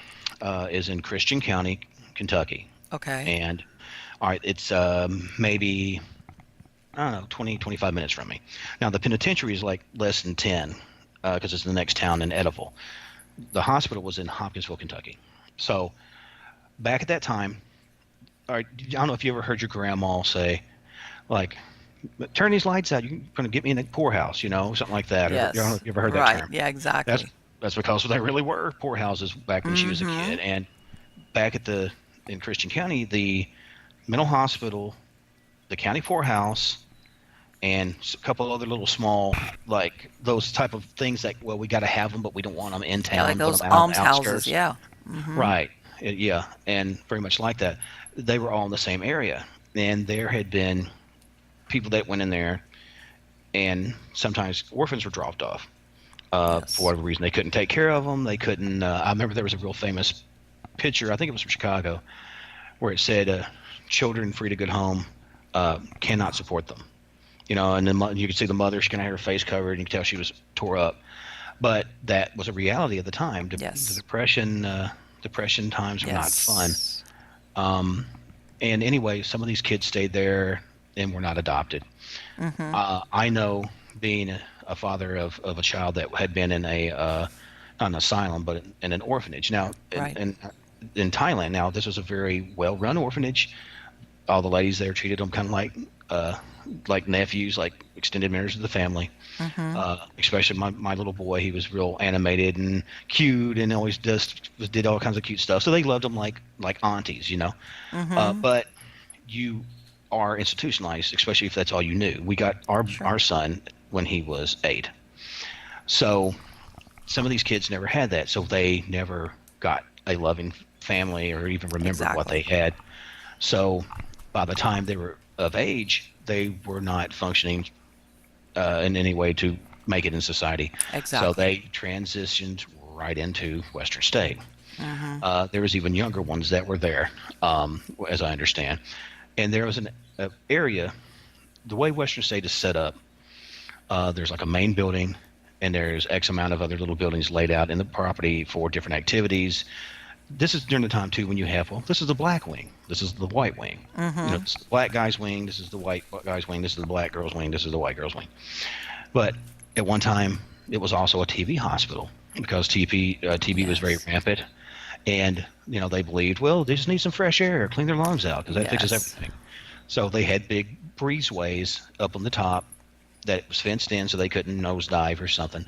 is in Christian County, Kentucky, Okay. and all right, it's maybe I don't know 20 25 minutes from me. Now the penitentiary is like less than 10 because it's the next town in Ediville. The hospital was in Hopkinsville, Kentucky. So back at that time, all right, I don't know if you ever heard your grandma say, like, turn these lights out. You're going to get me in the poorhouse, something like that. Or I don't know Yes. if you ever heard that Right. term. Yeah, That's exactly. that's because they really were poorhouses back when she was a Mm-hmm. kid. And back in Christian County, the mental hospital, the county poorhouse, and a couple other little small like those type of things that well we got to have them, but we don't want them in Yeah, like town. Put those them out on the almshouses. outskirts. Yeah. Mm-hmm. Right. Yeah, and very much like that. They were all in the same area, and there had been people that went in there, and sometimes orphans were dropped off for Yes. whatever reason. They couldn't take care of them. They couldn't. I remember there was a real famous picture. I think it was from Chicago, where it said, "Children free to good home cannot support them." And then you could see the mother. She kind of had her face covered, and you could tell she was tore up. But that was a reality at the time. The Yes. depression times were not fun. Yes. Um, and anyway, some of these kids stayed there and were not adopted. Mm-hmm. I know, being a father of a child that had been in a not an asylum, but in an orphanage. Now, Right. and in Thailand. Now, this was a very well-run orphanage. All the ladies there treated them kind of like nephews, like extended members of the family. Mhm. Especially my little boy, he was real animated and cute, and always did all kinds of cute stuff. So they loved him like aunties, you know. Mhm. But you are institutionalized, especially if that's all you knew. We got our Sure. son when he was 8, so some of these kids never had that, so they never got a loving family or even remembered what they Exactly. had. So by the time they were of age, they were not functioning in any way to make it in society. So Exactly. they transitioned right into Western State. Mhm. There was even younger ones that were there, as I understand. And there was an area. The way Western State is set up, there's like a main building, and there's X amount of other little buildings laid out in the property for different activities. This is during the time too when you have, well, this is the black wing, this is the white wing, Mhm. this is the black guy's wing, this is the white guy's wing, this is the black girl's wing, this is the white girl's wing. But at one time, it was also a TB hospital because TB was very Yes. rampant, and they believed, well, they just need some fresh air, clean their lungs out because that fixes Yes. everything. So they had big breezeways up on the top that was fenced in so they couldn't nosedive or something.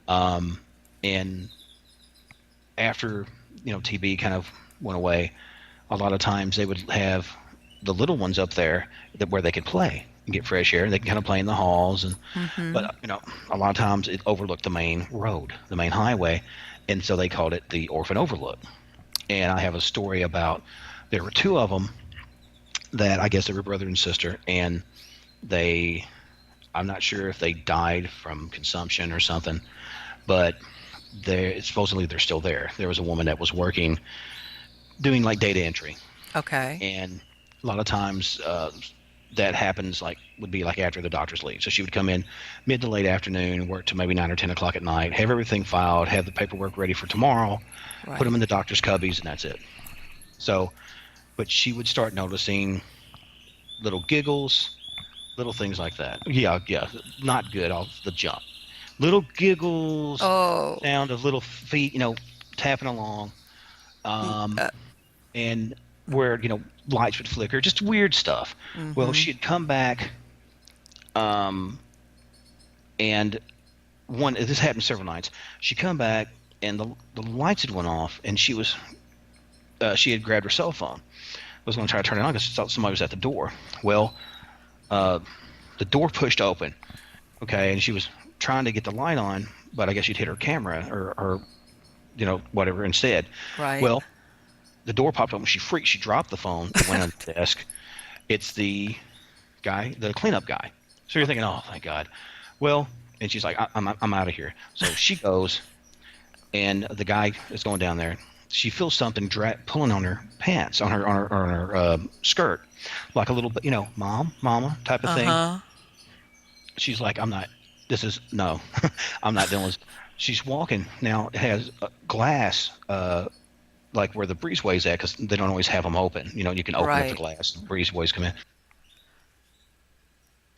Um, and after TB kind of went away, a lot of times they would have the little ones up there where they could play and get fresh air. They can kind of play in the halls, Mhm. but a lot of times it overlooked the main road, the main highway, and so they called it the Orphan Overlook. And I have a story about there were two of them that I guess they were brother and sister, and they I'm not sure if they died from consumption or something, but they supposedly they're still there. There was a woman that was working doing like data entry, Okay. and a lot of times that happens like would be like after the doctors leave. So she would come in mid to late afternoon, work to maybe 9 or 10 o'clock at night, have everything filed, have the paperwork ready for tomorrow, put them Right. in the doctor's cubbies, and that's it. So, but she would start noticing little giggles, little things like that. Yeah, yeah, not good off the jump. Little giggles, Oh. sound of little feet, tapping along, Mm, um, and where lights would flicker, just weird stuff. Well, mhm. she'd come back, um, and one this happened several nights. She'd come back, and the lights had went off, and she had grabbed her cell phone. Was going to try to turn it on because she thought somebody was at the door. Well, uh, the door pushed open, okay, and she was trying to get the light on, but I guess she'd hit her camera or whatever instead. Right. Well, the door popped open. She freaked. She dropped the phone. It went on the desk. It's the cleanup guy. So you're thinking, oh, thank God. Well, and she's like, I'm out of here. So she goes, and the guy is going down there. She feels something pulling on her pants, on her skirt, like a little bit, mom, mama type of thing. Uh-huh. She's like, I'm not. This is no, I'm not dealing with. She's walking now. It has glass, like where the breezeways at, because they don't always have them open. You can open up the Right. glass, the breezeways come in.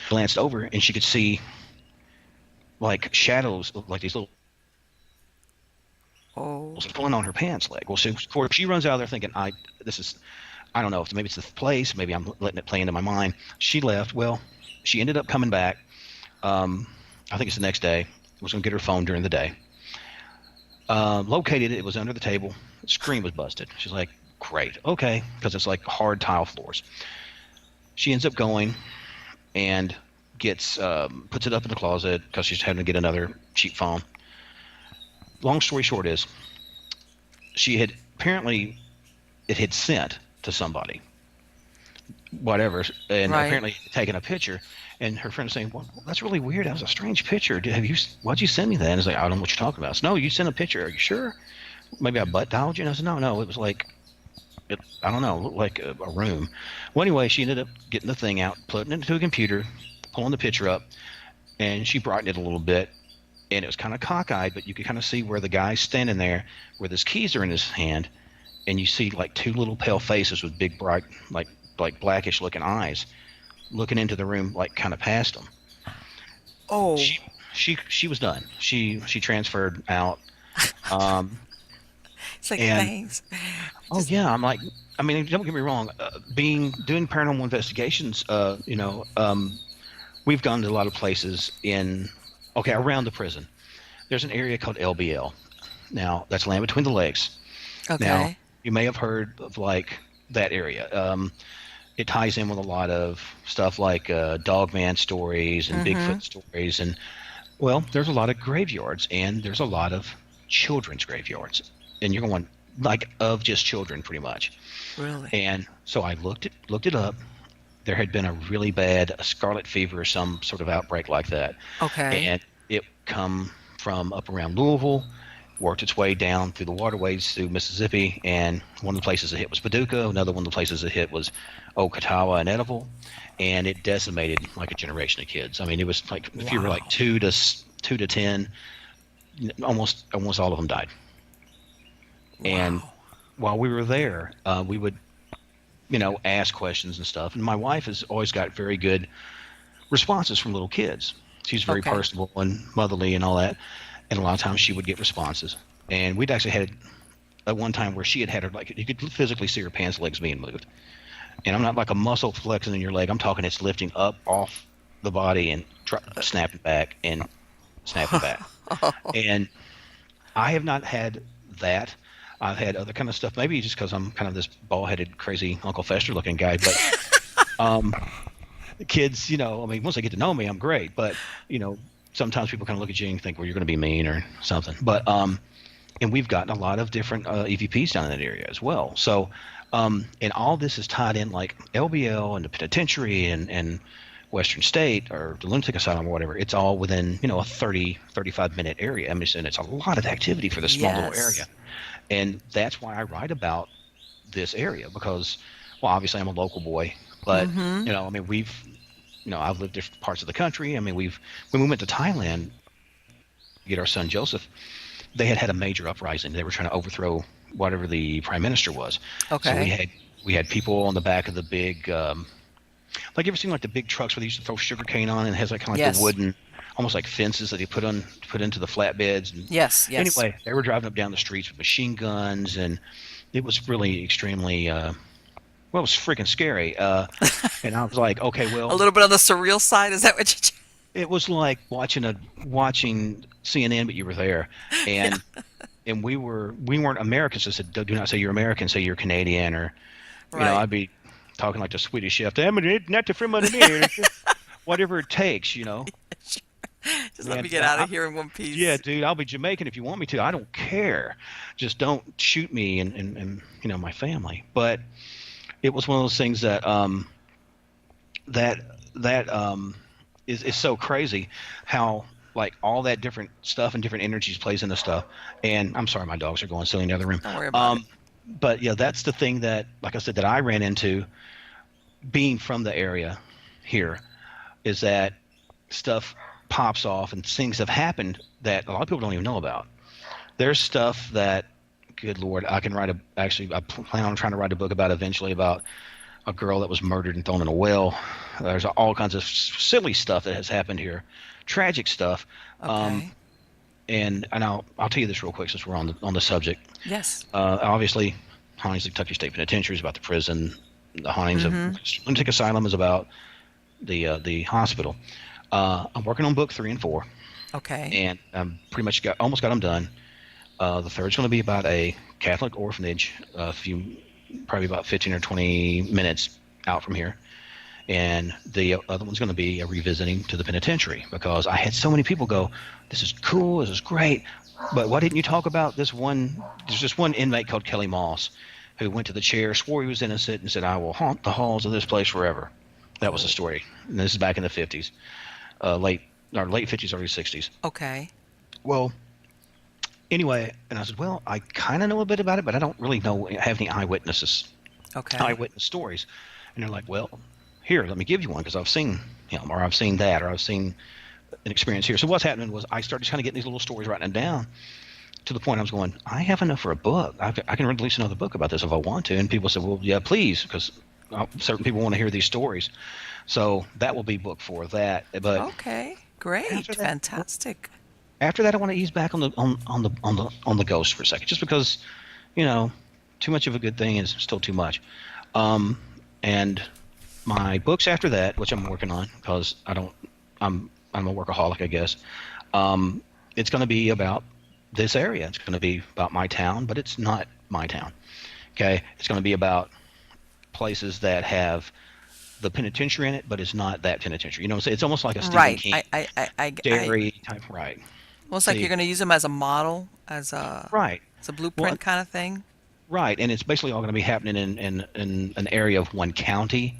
Glanced over, and she could see like shadows, like these little Oh. pulling on her pants leg. Well, she runs out of there thinking, this is, I don't know, if maybe it's the place, maybe I'm letting it play into my mind. She left. Well, she ended up coming back. Um, I think it's the next day. Was going to get her phone during the day. Located it. It was under the table. The screen was busted. She's like, great, okay, because it's like hard tile floors. She ends up going and gets puts it up in the closet because she's having to get another cheap phone. Long story short is she had apparently it had sent to somebody whatever, and Right. apparently taken a picture. And her friend was saying, "Well, that's really weird. That was a strange picture. Why'd you send me that?" And it's like, "I don't know what you're talking about." So, no, you sent a picture. Are you sure? Maybe I butt dialed you. And I said, "No, it was like I don't know, looked like a room." Well, anyway, she ended up getting the thing out, putting it into a computer, pulling the picture up, and she brightened it a little bit. And it was kind of cockeyed, but you could kind of see where the guy's standing there, where his keys are in his hand, and you see like two little pale faces with big bright, like blackish looking eyes, looking into the room, like kind of past him. Oh. She was done. She transferred out, um, It's like and thanks. Oh Just yeah, I'm like, I mean, don't get me wrong. Being doing paranormal investigations, we've gone to a lot of places in, okay, around the prison. There's an area called LBL. Now that's Land Between the Legs. Now okay. you may have heard of like that area. It ties in with a lot of stuff like Dogman stories and Mm-hmm. Bigfoot stories, and well, there's a lot of graveyards, and there's a lot of children's graveyards, and you're going like of just children, pretty much. Really? And so I looked it up. There had been a really bad scarlet fever or some sort of outbreak like that, Okay. and it come from up around Louisville, worked its way down through the waterways through Mississippi, and one of the places it hit was Paducah. Another one of the places it hit was Okatawa and Edible, and it decimated like a generation of kids. I mean, it was like if you were like Wow. 2 to 10, almost all of them died. And Wow. while we were there, we would ask questions and stuff. And my wife has always got very good responses from little kids. She's very Okay. personable and motherly and all that. And a lot of times she would get responses. And we'd actually had at one time where she had her, like, you could physically see her pants legs being moved. And I'm not like a muscle flexing in your leg. I'm talking it's lifting up off the body and snapping back and snapping back. And I have not had that. I've had other kind of stuff. Maybe just because I'm kind of this bald-headed, crazy Uncle Fester looking guy. But um, kids, I mean, once they get to know me, I'm great. But sometimes people kind of look at you and think, well, you're going to be mean or something. But and we've gotten a lot of different EVPs down in that area as well. So and all this is tied in like LBL and the penitentiary and Western State or the lunatic asylum or whatever. It's all within a 35 minute area. I mean, and it's a lot of activity for this small little area. Yes. And that's why I write about this area because, well, obviously I'm a local boy, but Mm-hmm. I mean, I've lived different parts of the country. I mean, when we went to Thailand to get our son Joseph, they had a major uprising. They were trying to overthrow whatever the prime minister was. So we Okay. had people on the back of the big, like you ever seen like the big trucks where they used to throw sugar cane on and it has like kind of like the Yes. wooden, almost like fences that they put into the flatbeds. And Yes. Yes. anyway, they were driving up down the streets with machine guns, and it was really extremely, well, it was freaking scary. And I was like, okay, A well, little bit on the surreal side. Is that what you? it was like watching CNN, but you were there, Yeah. and we weren't Americans. So I said, do not say you're American, say you're Canadian, or Right. I'd be talking like the Swedish chef. I'm not from America, whatever it takes. Just let Man, me get out of here in one yeah, piece. dude, I'll be Jamaican if you want me to. I don't care. Just don't shoot me and my family. But it was one of those things that is so crazy how like all that different stuff and different energies plays into stuff. And I'm sorry, my dogs are going silly in the other room. Don't worry about it. Um, but yeah, that's the thing that, like I said, that I ran into being from the area here is that stuff pops off and things have happened that a lot of people don't even know about. There's stuff that, good Lord, I can write actually, I plan on trying to write a book about eventually about a girl that was murdered and thrown in a well. There's all kinds of silly stuff that has happened here, tragic stuff. Um, Okay. and I'll tell you this real quick since we're on the subject. Yes. Obviously, Hauntings of Kentucky State Penitentiary is about the prison. The Hauntings of Mm-hmm. Lunatic Asylum is about the hospital. I'm working on book 3 and 4, Okay. and I'm pretty much almost got them done. The third's going to be about a Catholic orphanage, probably about 15 or 20 minutes out from here. And the other one's going to be a revisiting to the penitentiary because I had so many people go, "This is cool, this is great, but why didn't you talk about this one?" There's this one inmate called Kelly Moss who went to the chair, swore he was innocent, and said, "I will haunt the halls of this place forever." That was the Oh. story. And this is back in the 50s, late 50s, early 60s. Okay. Well, anyway, and I said, well, I kind of know a bit about it, but I don't really have any Okay. eyewitness stories. And they're like, well, here, let me give you one because I've seen him, or I've seen that, or I've seen an experience here. So what's happening was I started kind of getting these little stories, writing them down to the point I was going, I have enough for a book. I can release another book about this if I want to. And people said, well, yeah, please, because certain people want to hear these stories. So that will be book 4 of that. But Okay. after Great. that, Fantastic. I want to ease back on the ghost for a second, just because, you know, too much of a good thing is still too much. And my books after that, which I'm working on because I'm a workaholic, I guess. It's going to be about this area. It's going to be about my town, but it's not my town. Okay, it's going to be about places that have the penitentiary in it, but it's not that penitentiary. You know what I'm saying? It's almost like a Stephen Right. King dairy type, right? Almost like you're See, going to use them as a model, right. as a Well, blueprint kind of thing. right, and it's basically all going to be happening in an area of one county,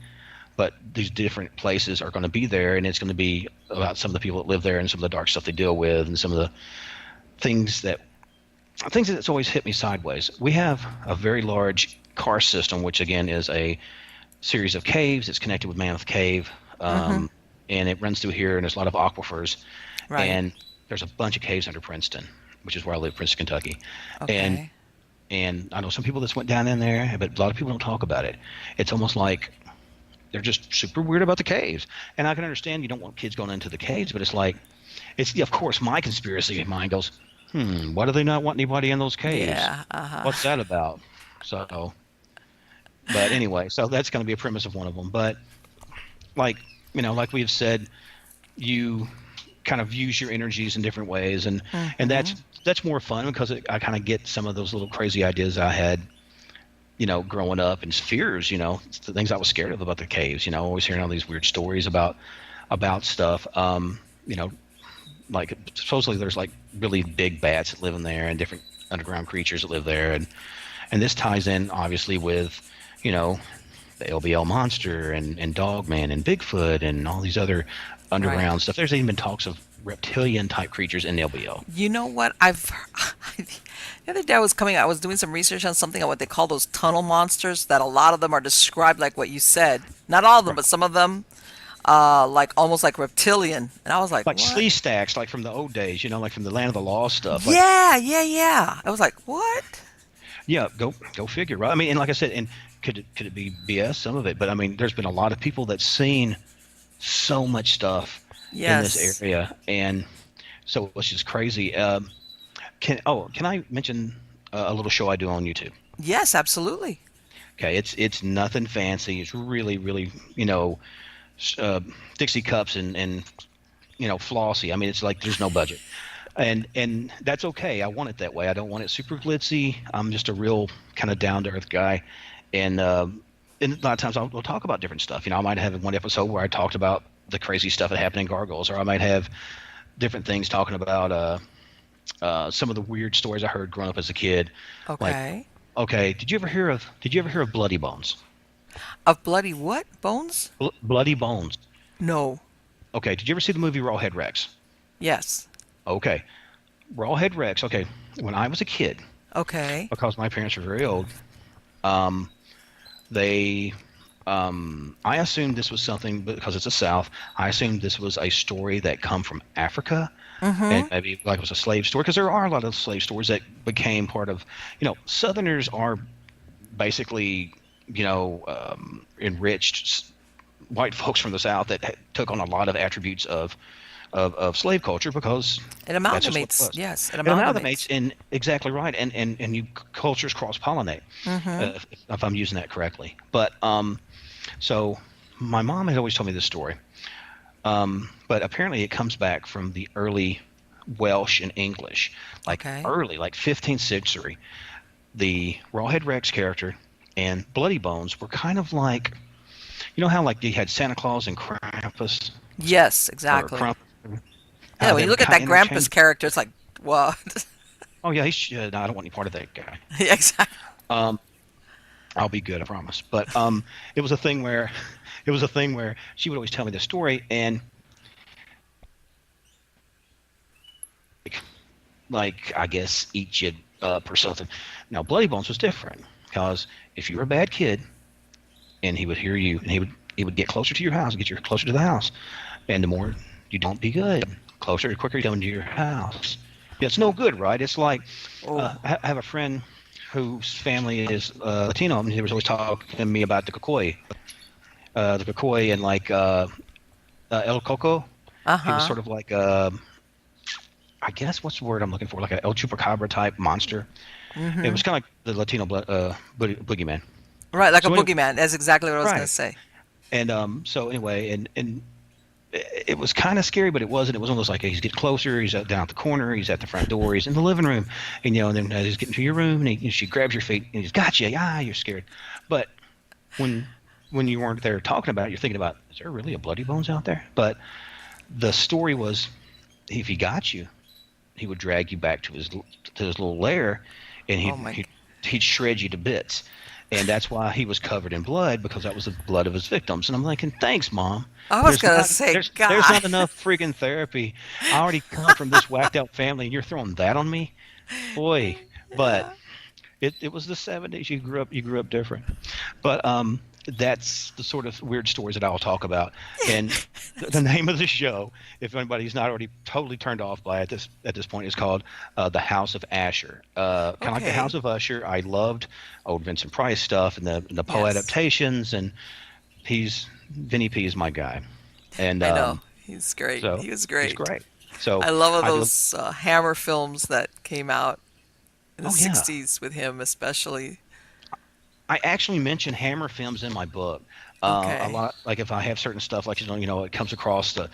but these different places are going to be there, and it's going to be about some of the people that live there and some of the dark stuff they deal with, and some of the things that things that's always hit me sideways. We have a very large karst system, which again is a series of caves. It's connected with Mammoth Cave, Mm-hmm. and it runs through here, and there's a lot of aquifers, Right. and there's a bunch of caves under Princeton, which is where I live, Princeton, Kentucky, and Okay. I know some people that's went down in there, but a lot of people don't talk about it. It's almost like they're just super weird about the caves, and I can understand you don't want kids going into the caves, but it's like it's of course my conspiracy mind goes, why do they not want anybody in those caves? Yeah. Uh-huh. What's that about? So, but anyway, so that's going to be a premise of one of them. But like like we've said, you kind of use your energies in different ways, and Mm-hmm. that's more fun because I kind of get some of those little crazy ideas I had, growing up, and fears, the things I was scared of about the caves. Always hearing all these weird stories about stuff. Like supposedly there's like really big bats that live in there and different underground creatures that live there, and this ties in obviously with you know the LBL monster and Dogman and Bigfoot and all these other Right. underground stuff. There's even been talks of reptilian type creatures in LBL. You know what? The other day I was doing some research on something on what they call those tunnel monsters, that a lot of them are described like what you said. Not all of them, Right. but some of them, like almost like reptilian. And I was like, Like what? slee stacks, like from the old days, like from the Land of the Lost stuff. Like, Yeah, yeah, yeah. I was like, what? yeah, go figure, right? I mean, and like I said, and could it be BS? Some of it, but I mean, there's been a lot of people that's seen so much stuff in this Yes. area, and so it's just crazy. Can I mention a little show I do on YouTube? Yes, absolutely. Okay, it's nothing fancy. It's really really uh, Dixie cups and flossy. I mean, it's like there's no budget, and that's okay. I want it that way. I don't want it super glitzy. I'm just a real kind of down to earth guy, and a lot of times we'll talk about different stuff. I might have one episode where I talked about the crazy stuff that happened in Gargoyles, or I might have different things talking about some of the weird stories I heard growing up as a kid. Like, Okay. okay, did you ever hear of Bloody Bones? Of bloody what? Bones? Bloody Bones. No. Okay, did you ever see the movie Rawhead Rex? Yes. Okay, Rawhead Rex. Okay, when I was a kid, Okay. because my parents were very old, um, they, I assumed this was something because it's the South. I assumed this was a story that come from Africa, and Mm-hmm. maybe like it was a slave story because there are a lot of slave stories that became part of. Southerners are basically, enriched white folks from the South that took on a lot of attributes of slave culture because It that's just what it amalgamates. was. Yes, it It amalgamates, amalgamates. and exactly right, and you cultures cross pollinate, Mm-hmm. if I'm using that correctly. But so my mom had always told me this story, but apparently it comes back from the early Welsh and English, like Okay. early, like 15th century. The Rawhead Rex character and Bloody Bones were kind of like, how like you had Santa Claus and Krampus Yes, or exactly. Krampus, Yeah, how when they you were look at kind that of Grampus interchangeable. character, it's like, what? Oh yeah, he should. No, I don't want any part of that guy. Yeah, exactly. Um, I'll be good, I promise. But it was a thing where, she would always tell me the story, and like I guess eat you up or something. Now Bloody Bones was different because if you were a bad kid, and he would hear you, and he would get closer to your house, get you closer to the house, and the more you don't be good, closer, the quicker you come to your house. Yeah, it's no good, right? It's like Oh. I have a friend whose family is Latino, and he was always talking to me about the Kukoi, and like El Coco. He was Uh-huh. sort of like I guess what's the word I'm looking for, like a El Chupacabra type monster. It Mm-hmm. was kind of like the Latino boogeyman. Right, like a So anyway, boogeyman. That's exactly what I was gonna right. say. And so anyway, and it was kind of scary, but it wasn't. It was almost like he's getting closer. He's down at the corner. He's at the front door. He's in the living room, and and then he's getting to your room, and she grabs your feet, and he's got you. Ah, you're scared. But when when you weren't there talking about it, you're thinking about, is there really a Bloody Bones out there? But the story was, if he got you, he would drag you back to his little lair, and Oh my. he'd shred you to bits. And that's why he was covered in blood, because that was the blood of his victims. And I'm thinking, thanks, Mom. I was gonna say, There's God. not enough friggin' therapy. I already come from this whacked out family, and you're throwing that on me, boy. But Yeah. it was the '70s. You grew up different. But that's the sort of weird stories that I'll talk about. And the name of the show, if anybody's not already totally turned off by it at this point, is called The House of Asher. Kind of like The House Okay. of Usher. I loved old Vincent Price stuff and the Poe Yes. adaptations, and Vinny P is my guy. And I know. He's great. so He was he's great. great. So I love all I do. those Hammer films that came out in the Oh yeah. 60s with him, especially. I actually mention Hammer films in my book. A Okay. lot, like if I have certain stuff, like it comes across the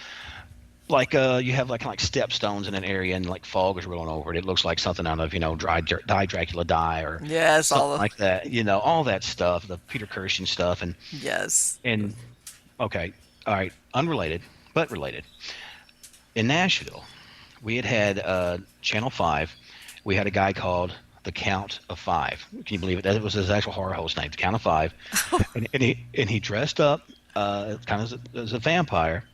like you have like stepstones in an area, and like fog is rolling over it. It looks like something out of Die Dracula Die, or Yes, something all the. like that. All that stuff, the Peter Cushing stuff, Yes. and okay, all right, unrelated but related. In Nashville, we had Channel 5. We had a guy called the Count of Five. Can you believe it? That was his actual horror host name, the Count of Five. And he dressed up kind of as a vampire,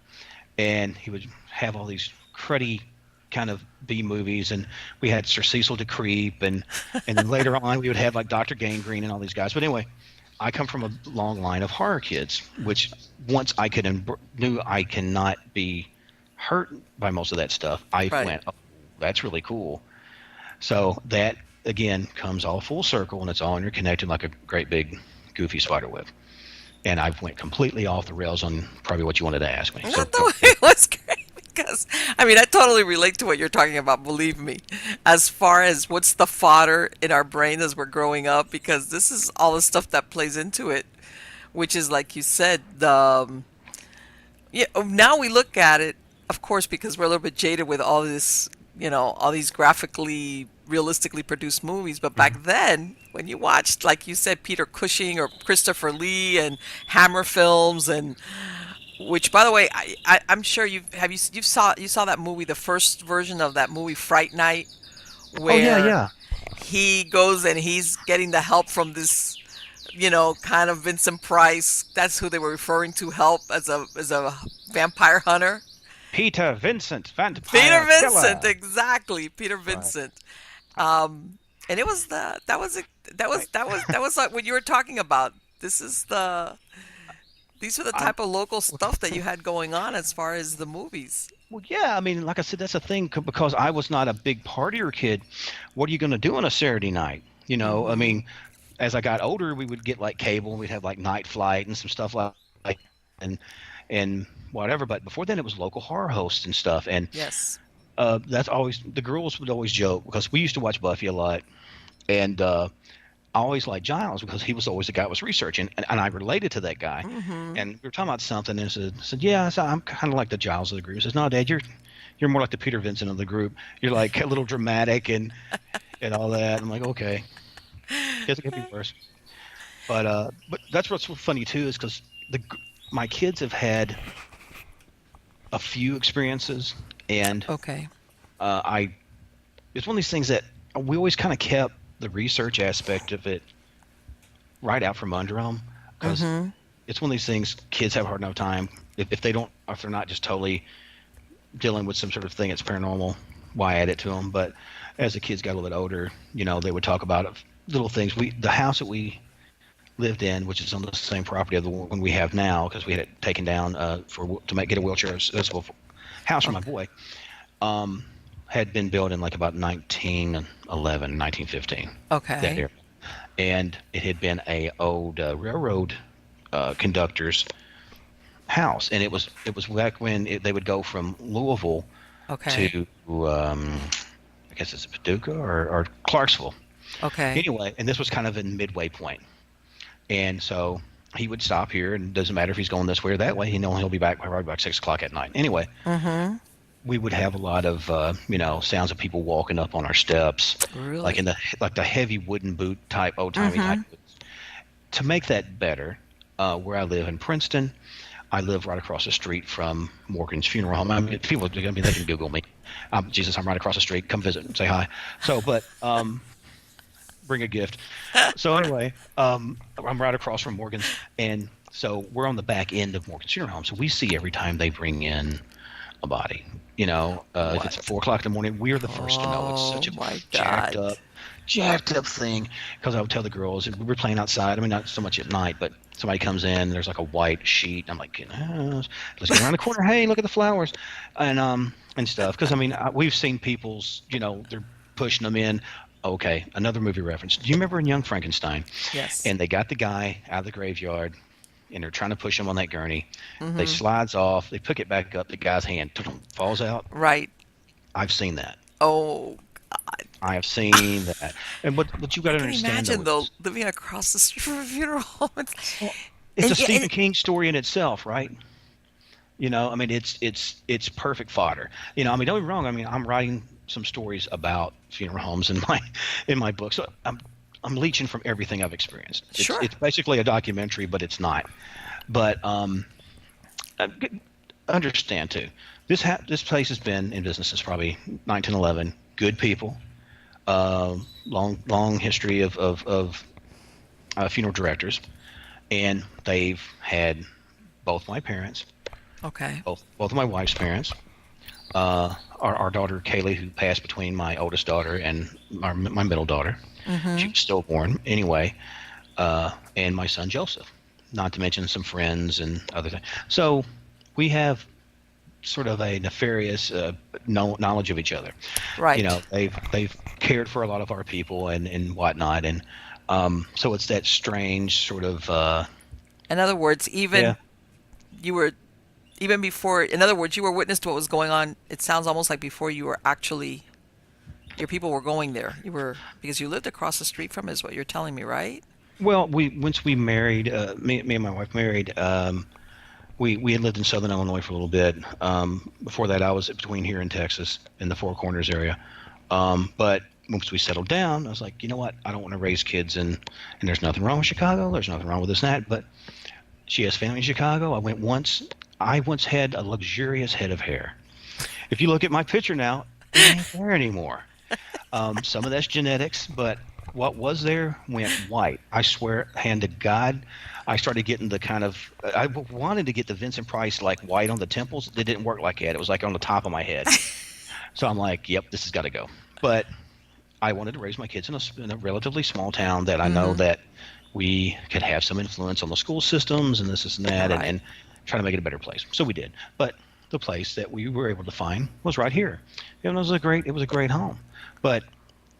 and he would have all these cruddy kind of B movies, and we had Sir Cecil the Creep, and then later on we would have like Dr. Gangrene and all these guys. But anyway, I come from a long line of horror kids, which once knew I cannot be hurt by most of that stuff, I Right. went, oh, that's really cool. So that again comes all full circle, and it's all interconnected like a great big goofy spider web. And I went completely off the rails on probably what you wanted to ask me. So Not go. the way it was great because I mean I totally relate to what you're talking about, believe me. As far as what's the fodder in our brain as we're growing up, because this is all the stuff that plays into it, which is like you said, the yeah, now we look at it, of course, because we're a little bit jaded with all this, all these graphically, realistically produced movies. But Mhm. back then, when you watched, like you said, Peter Cushing or Christopher Lee and Hammer films, and which, by the way, I'm sure you saw that movie, the first version of that movie, Fright Night, Oh yeah, where yeah. he goes and he's getting the help from this, kind of Vincent Price. That's who they were referring to, help as a vampire hunter. Peter Vincent, Peter vampire Vincent, killer. exactly, Peter Right. Vincent. And it was that was it. Right. That was like what you were talking about. This is the These are the I'm type of local stuff that you had going on as far as the movies. Well, yeah. I mean, like I said, that's the thing because I was not a big partier kid. What are you going to do on a Saturday night? I Hmm. mean, as I got older, we would get like cable, and we'd have like Night Flight and some stuff like and and whatever. But before then, it was local horror hosts and stuff. And Yes. that's always the girls would always joke because we used to watch Buffy a lot, and I always liked Giles because he was always the guy that was researching, and I related to that guy. Hmm. And we were talking about something, and I said, yeah, I'm kind of like the Giles of the group. He says, no, Dad, you're more like the Peter Vincent of the group. You're like a little dramatic and all that. I'm like, okay, guess it could be worse. But that's what's so funny too is because the my kids have had a few experiences, and Okay. I it's one of these things that we always kind of kept the research aspect of it right out from under them because Hmm. it's one of these things kids have a hard enough time if they don't if they're not just totally dealing with some sort of thing that's paranormal. Why add it to them? But as the kids got a little bit older, they would talk about little things. The house that we lived in, which is on the same property of the one we have now, because we had it taken down get a wheelchair accessible house for my Okay. boy. Um, had been built in like about 1911, 1915, that Okay. area, and it had been a old railroad conductor's house, and it was back when they would go from Louisville Okay. to I guess it's Paducah or Clarksville, Okay. Anyway, and this was kind of in midway point. And so he would stop here, and it doesn't matter if he's going this way or that way. He'll be back probably about 6 o'clock at night. Anyway, Mm-hmm. we would have a lot of sounds of people walking up on our steps, like in Really? the heavy wooden boot type, old timey type. Mm-hmm. To make that better, where I live in Princeton, I live right across the street from Morgan's funeral home. I mean, people are going to be, they can Google me. Jesus, I'm right across the street. Come visit and say hi. So, but bring a gift. So anyway, I'm right across from Morgan's, and so we're on the back end of Morgan's funeral home. So we see every time they bring in a body. If it's What? 4 o'clock in the morning, we're the first to know. It's Oh such a my jacked God. up, jacked up thing. Because I would tell the girls, we were playing outside. I mean, not so much at night, but somebody comes in, there's like a white sheet. I'm like, let's get around the corner. Hey, look at the flowers, and stuff. Because I mean, we've seen people's, they're pushing them in. Okay, another movie reference. Do you remember in Young Frankenstein? Yes. And they got the guy out of the graveyard, and they're trying to push him on that gurney. They Mm-hmm. slides off. They pick it back up. The guy's hand falls out. Right. I've seen that. Oh, I have seen that. And what you got I to can understand though imagine though is, living across the street from a funeral home. well, it's a And, Stephen and King story in itself, right? I mean, it's perfect fodder. I mean, don't get me wrong. I mean, I'm writing some stories about funeral homes in my book, so I'm leeching from everything I've experienced. It's sure. it's basically a documentary, but it's not. But uh, understand too, this place has been in business since probably 1911. Good people, long history of funeral directors, and they've had both my parents, Okay. both of my wife's parents, our daughter Kaylee, who passed between my oldest daughter and my middle daughter. She Mm-hmm. was stillborn anyway, and my son Joseph. Not to mention some friends and other things. So we have sort of a nefarious knowledge of each other. Right. They've cared for a lot of our people and whatnot, and so it's that strange sort of In other words, yeah. you were even before. In other words, you were witness to what was going on. It sounds almost like before you were actually your people were going there. You were because you lived across the street from it, is what you're telling me, right? Well, once we married, me and my wife married. We had lived in Southern Illinois for a little bit. Before that, I was between here and Texas in the Four Corners area. But once we settled down, I was like, you know what? I don't want to raise kids and there's nothing wrong with Chicago. There's nothing wrong with this and that. But she has family in Chicago. I went once. I once had a luxurious head of hair. If you look at my picture now, it ain't there anymore. Some of that's genetics, but what was there went white. I swear, hand to God, I started getting the kind of I wanted to get the Vincent Price like white on the temples. It didn't work like that. It was like on the top of my head. So I'm like, yep, this has got to go. But I wanted to raise my kids in a relatively small town that I know Mm-hmm. that we could have some influence on the school systems and this and that, Right. and try to make it a better place. So we did. But the place that we were able to find was right here. It was a great home. But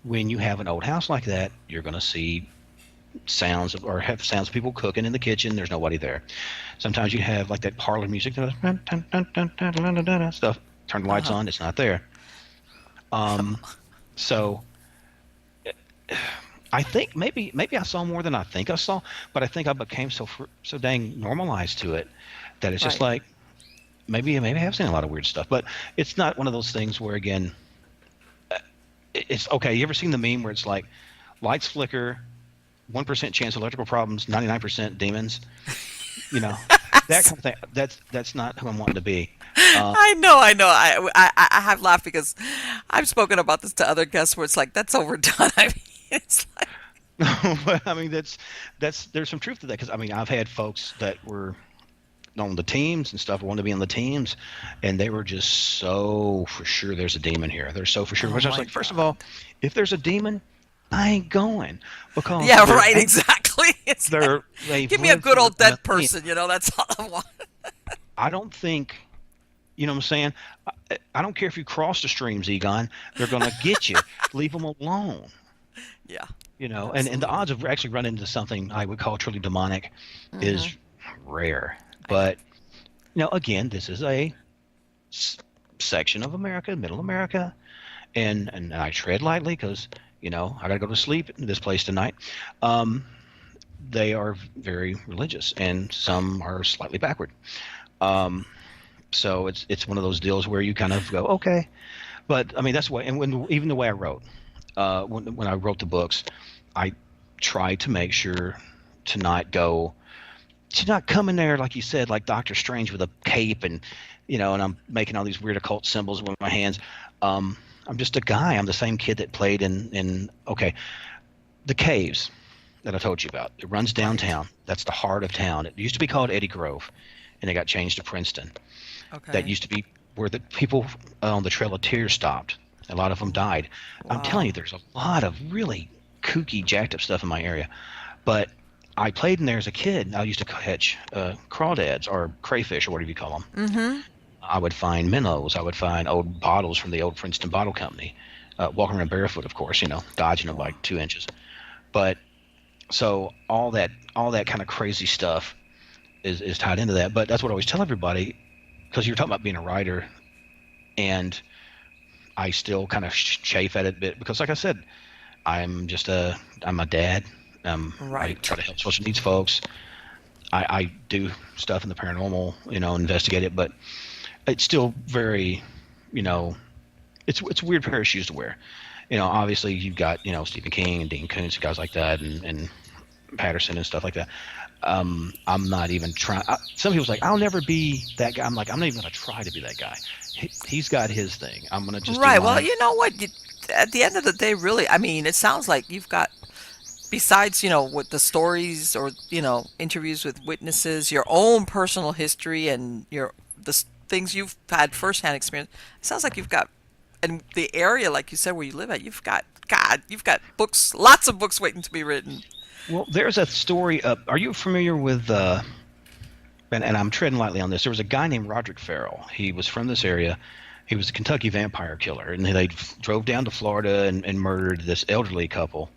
when you have an old house like that, you're going to see or have sounds of people cooking in the kitchen. There's nobody there. Sometimes you have like that parlor music stuff. Turn the lights Uh-huh. on. It's not there. Um, so I think maybe I saw more than I think I saw, but I think I became so dang normalized to it that it's just Right. like maybe I have seen a lot of weird stuff, but it's not one of those things where again it's okay. You ever seen the meme where it's like lights flicker, 1% chance of electrical problems, 99% demons? You know, that kind of thing. That's not who I'm wanting to be. Uh, I know, I know. I have laughed because I've spoken about this to other guests where it's like that's overdone. I mean, it's like but I mean, there's some truth to that because I mean, I've had folks that were on the teams and stuff, wanted to be on the teams, and they were just so for sure there's a demon here. They're so for sure. oh Which I was my like, first of God. all, if there's a demon, I ain't going because Yeah, right, exactly. It's like, they've give me a lived good here old enough. dead person, that's all I want. I don't think, you know what I'm saying? I don't care if you cross the streams, Egon. They're going to get you. Leave them alone. Yeah, And the absolutely. odds of actually running into something I would call truly demonic Hmm. is rare. I know. But, again, this is a section of America, middle America, and I tread lightly because, I got to go to sleep in this place tonight. Um, they are very religious, and Right. some are slightly backward. Um, so it's one of those deals where you kind of go, okay. But I mean, that's why, and even the way I wrote, when I wrote the books, I tried to make sure to not go, to not come in there like you said, like Doctor Strange with a cape and and I'm making all these weird occult symbols with my hands. Um, I'm just a guy. I'm the same kid that played in okay, the caves that I told you about. It runs Right. downtown. That's the heart of town. It used to be called Eddie Grove, and it got changed to Princeton. That Okay. used to be where the people on the Trail of Tears stopped. A lot of them Oh, died. I'm telling you, wow. there's a lot of really kooky, jacked up stuff in my area. But I played in there as a kid. I used to catch crawdads or crayfish or whatever you call them. Mm-hmm. I would find minnows. I would find old bottles from the old Princeton Bottle Company. Walking around barefoot, of course, dodging them Wow. like 2 inches. But so all that kind of crazy stuff is tied into that. But that's what I always tell everybody, because you're talking about being a writer, and I still kind of chafe at it a bit because, like I said, I'm a dad. I Right. try to help special needs folks. I do stuff in the paranormal, investigate it, but it's still very, you know, it's a weird pair of shoes to wear. Obviously you've got Stephen King and Dean Koontz, guys like that, and Patterson and stuff like that. I'm not even trying. Some people's like, I'll never be that guy. I'm like, I'm not even gonna try to be that guy. He's got his thing. I'm gonna just do Right. Well, mine. you know what? At the end of the day, really, I mean, it sounds like you've got, besides, with the stories or, interviews with witnesses, your own personal history and things you've had firsthand experience. It sounds like you've got, and the area, like you said, where you live at, you've got books, lots of books waiting to be written. Well, there's a story. Are you familiar with? And I'm treading lightly on this. There was a guy named Roderick Farrell. He was from this area. He was a Kentucky vampire killer, and they drove down to Florida and murdered this elderly couple.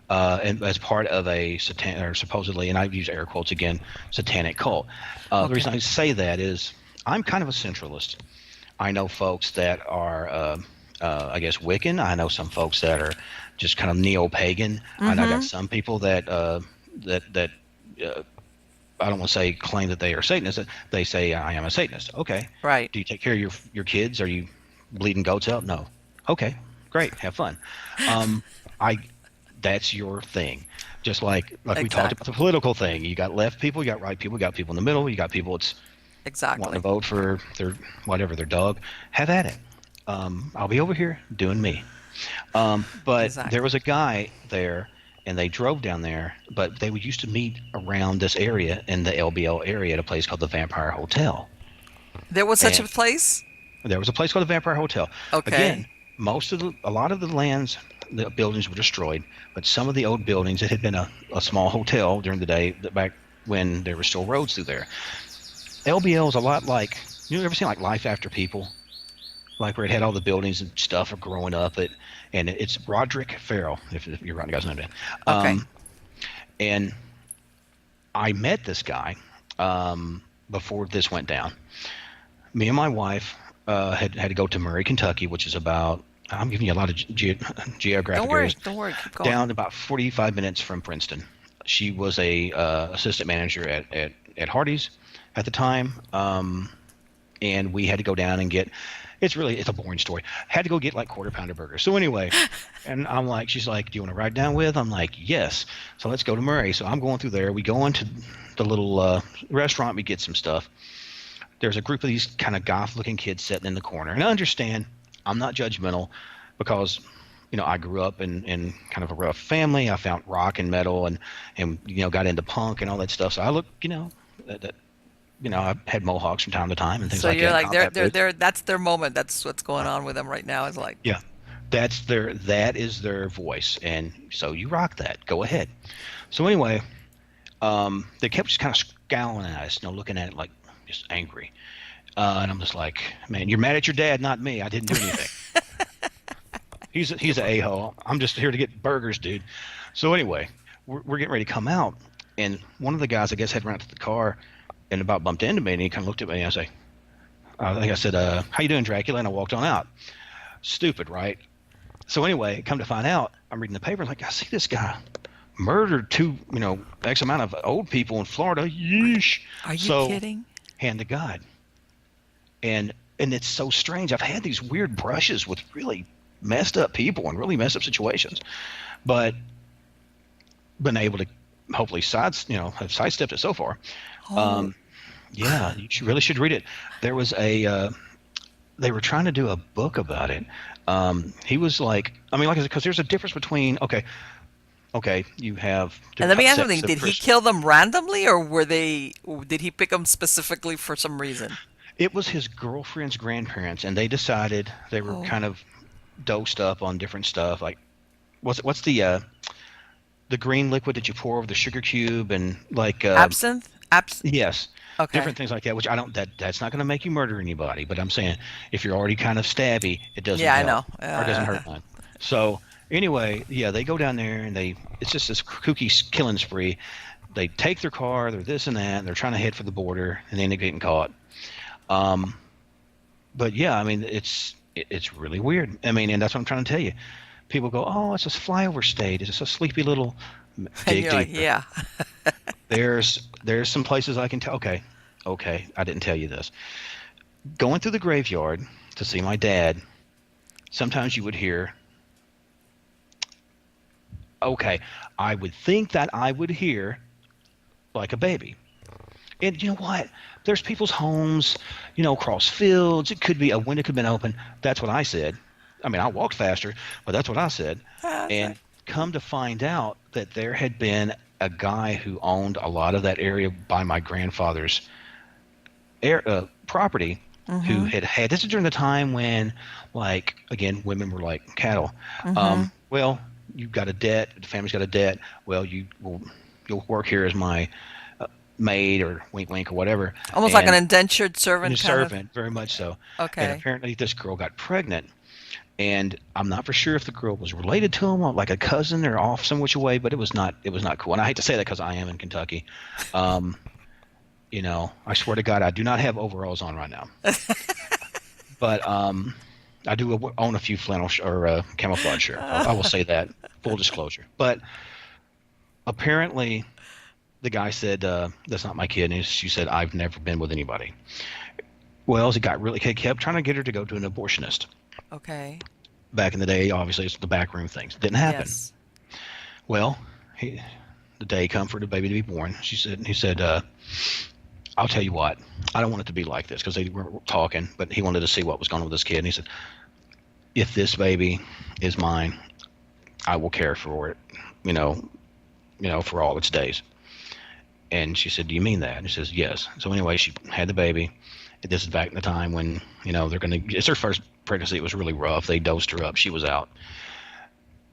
And as part of a or supposedly, and I use air quotes again, satanic cult. The reason Okay. I say that is I'm kind of a centralist. I know folks that are, I guess, Wiccan. I know some folks that are just kind of neo-pagan, and I got Mm-hmm. some people that uh, I don't want to say claim that they are Satanists. They say I am a Satanist. Okay. Right. Do you take care of your kids? Are you bleeding goats out? No. Okay. Great. Have fun. Um, I That's your thing. Just like we talked about Exactly. the political thing. You got left people, you got right people, you got people in the middle, you got people that's wanting to Exactly. vote for their dog. Have at it. I'll be over here doing me. But there Exactly. was a guy there, and they drove down there. But they would used to meet around this area in the LBL area at a place called the Vampire Hotel. There was such And a place? there was a place called the Vampire Hotel. Again, Okay. a lot of the lands, the buildings were destroyed, but some of the old buildings, it had been a small hotel during the day back when there were still roads through there. LBL is a lot like, ever seen like Life After People? Like where it had all the buildings and stuff of growing up. And it's Roderick Farrell, if you're writing the guy's name down. Okay. And I met this guy before this went down. Me and my wife had to go to Murray, Kentucky, which is about, I'm giving you a lot of Don't geographic worry. areas, Don't worry. Keep going. down about 45 minutes from Princeton. She was a assistant manager at Hardee's at the time, and we had to go down and get. It's a boring story. Had to go get like quarter pounder burgers. So anyway, and I'm like, she's like, "Do you want to ride down with?" I'm like, "Yes." So let's go to Murray. So I'm going through there. We go into the little restaurant. We get some stuff. There's a group of these kind of goth-looking kids sitting in the corner, and I understand. I'm not judgmental because I grew up in kind of a rough family. I found rock and metal and got into punk and all that stuff. So I look, that I had mohawks from time to time and things So like you're that. like, Combat boots. that's their moment. That's what's going on with them right now. Is like, Yeah, that is their voice, and so you rock that. Go ahead. So anyway, they kept just kind of scowling at us, looking at it like just angry. And I'm just like, man, you're mad at your dad, not me. I didn't do anything. He's an a-hole. I'm just here to get burgers, dude. So anyway, we're getting ready to come out, and one of the guys, I guess, had run out to the car and about bumped into me, and he kind of looked at me, and I think I said, "How you doing, Dracula?" And I walked on out. Stupid, right? So anyway, come to find out, I'm reading the paper, like, I see this guy murdered two, X amount of old people in Florida. Are, Yeesh. are you So, kidding? hand to God. And it's so strange. I've had these weird brushes with really messed up people and really messed up situations, but been able to hopefully have sidestepped it so far. Oh, Um, yeah, really should read it. There was they were trying to do a book about it. He was like, I mean, like I said, because there's a difference between, okay, you have and different let me ask sects something. of Did he Christian. kill them randomly, or did he pick them specifically for some reason? It was his girlfriend's grandparents, and they decided they were Oh, kind of dosed up on different stuff. Like, what's the green liquid that you pour over the sugar cube, and like, absinthe? yes, Okay. different things like that. Which I don't. That's not going to make you murder anybody. But I'm saying, if you're already kind of stabby, it doesn't Yeah, I help, know. or it doesn't hurt none. So anyway, yeah, they go down there and it's just this kooky killing spree. They take their car, they're this and that, and they're trying to head for the border, and they end up getting caught. Um, but yeah, I mean, it's really weird. I mean, and that's what I'm trying to tell you. People go, "Oh, it's a flyover state. It's just a sleepy little." And Dig you're like, deeper. yeah. There's some places I can tell. Okay, I didn't tell you this. Going through the graveyard to see my dad, sometimes you would hear, okay, I would think that I would hear like a baby. And you know what? There's people's homes, across fields. It could be a window could have been open. That's what I said. I mean, I walked faster, but that's what I said. I was And like, come to find out that there had been a guy who owned a lot of that area by my grandfather's property, who mm-hmm, had this is during the time when, like, again, women were like cattle. mm-hmm. Well, you've got a debt, the family's got a debt. Well, you'll work here as my maid, or wink wink, or whatever. Almost like an And indentured his servant kind of. servant, very much so. And Okay. apparently this girl got pregnant, and I'm not for sure if the girl was related to him, like a cousin, or off some which way, but it was not cool. And I hate to say that because I am in Kentucky. um I swear to God, I do not have overalls on right now, but I do own a few flannel or camouflage shirts. I will say that, full disclosure. But apparently the guy said, that's not my kid. And she said, I've never been with anybody. Well, he kept trying to get her to go to an abortionist. Okay. Back in the day, obviously, it's the backroom things. Didn't happen. Yes. Well, the day come for the baby to be born. He said, I'll tell you what, I don't want it to be like this, because they were talking, but he wanted to see what was going on with this kid. And he said, if this baby is mine, I will care for it, you know, for all its days. And she said, do you mean that? And he says, yes. So anyway, she had the baby. This is back in the time when, it's her first pregnancy. It was really rough. They dosed her up. She was out.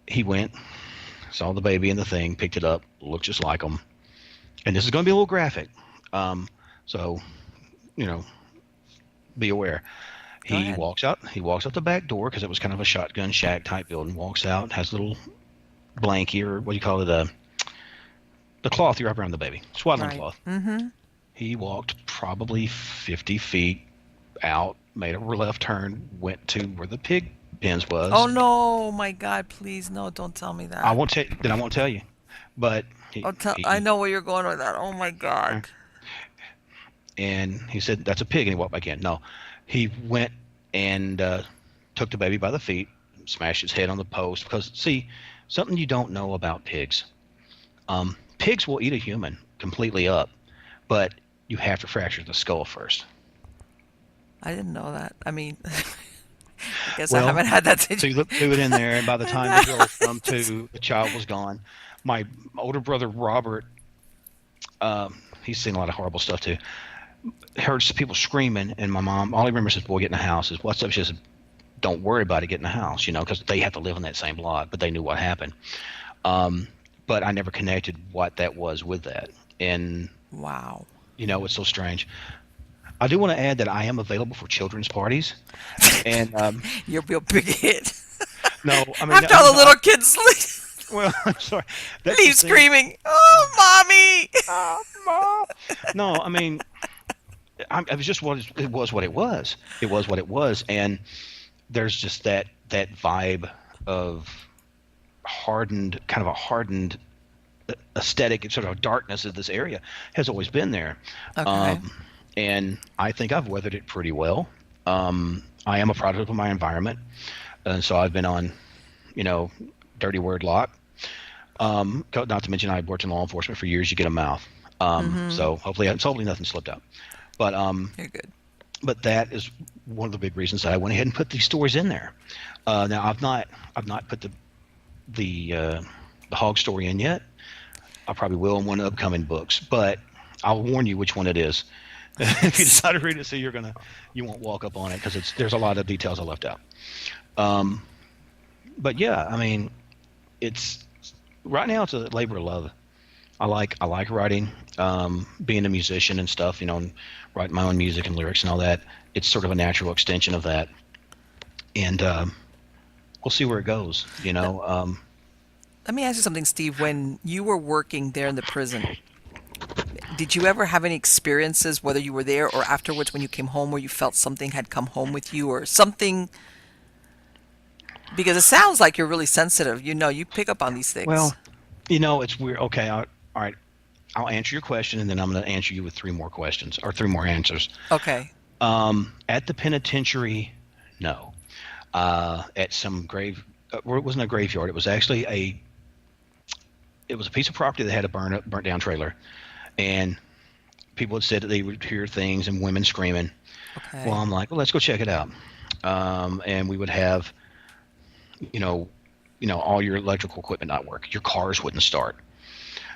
He went, saw the baby in the thing, picked it up, looked just like him. And this is going to be a little graphic. So, you know, be aware. Go He ahead. walks out. He walks out the back door, because it was kind of a shotgun shack type building. Walks out, has a little blankie, or what do you call it, the cloth you wrap around the baby, swaddling Right. cloth. Mm-hmm. He walked probably 50 feet out, made a left turn, went to where the pig pens Oh was. no, my God, please no, don't tell me I that. won't tell. Then I won't tell you. But Oh, I he know where you're going with that. Oh my God. and he said, that's a pig, and he walked back in. No, he went and took the baby by the feet, smashed his head on the post. Because, see, something you don't know about pigs. Pigs will eat a human completely up, but you have to fracture the skull first. I didn't know that. I mean, I guess I Well, haven't had that so you situation. look through it in there, and by the time the girl come to, the child was gone. My older brother Robert, he's seen a lot of horrible stuff too. Heard some people screaming, and my mom, all he remembers is, boy, get in the house. Is what's up? She said, don't worry about it, get in the house, because they have to live in that same block, but they knew what happened. But I never connected what that was with that. And, Wow. it's so strange. I do want to add that I am available for children's parties. And You'll be a big hit. no, I mean, After all the little kids well, I'm sorry. That's the leave thing. screaming, "Oh, mommy!" Mom. No, I mean, it was just it was what it was. It was what it was, and there's just that vibe of kind of a hardened aesthetic and sort of darkness of this area has always been there. Okay. Um, and I think I've weathered it pretty well. I am a product of my environment. And so I've been on, you know, dirty word lock. Not to mention I worked in law enforcement for years. You get a mouth. Mm-hmm. So hopefully nothing slipped out. But You're good. that is one of the big reasons that I went ahead and put these stories in there. Now I've not put the hog story in yet. I probably will in one of the upcoming books, but I'll warn you which one it is. If you Yes. decide to read it, so you won't walk up on it because there's a lot of details I left out. Um, but yeah, I mean, it's right now it's a labor of love. I like writing, being a musician and stuff, and writing my own music and lyrics and all that. It's sort of a natural extension of that, and we'll see where it goes. Let me ask you something, Steve. When you were working there in the prison, did you ever have any experiences, whether you were there or afterwards when you came home, where you felt something had come home with you or something? Because it sounds like you're really sensitive. You pick up on these things. Well, it's weird. Okay, all right. I'll answer your question, and then I'm going to answer you with three more questions or three more answers. Okay. At the penitentiary, no. At some well, it wasn't a graveyard. It was actually it was a piece of property that had a burnt down trailer, and people had said that they would hear things and women screaming. Well, Okay. I'm like, well, let's go check it out. And we would have, you know, all your electrical equipment not work. Your cars wouldn't start,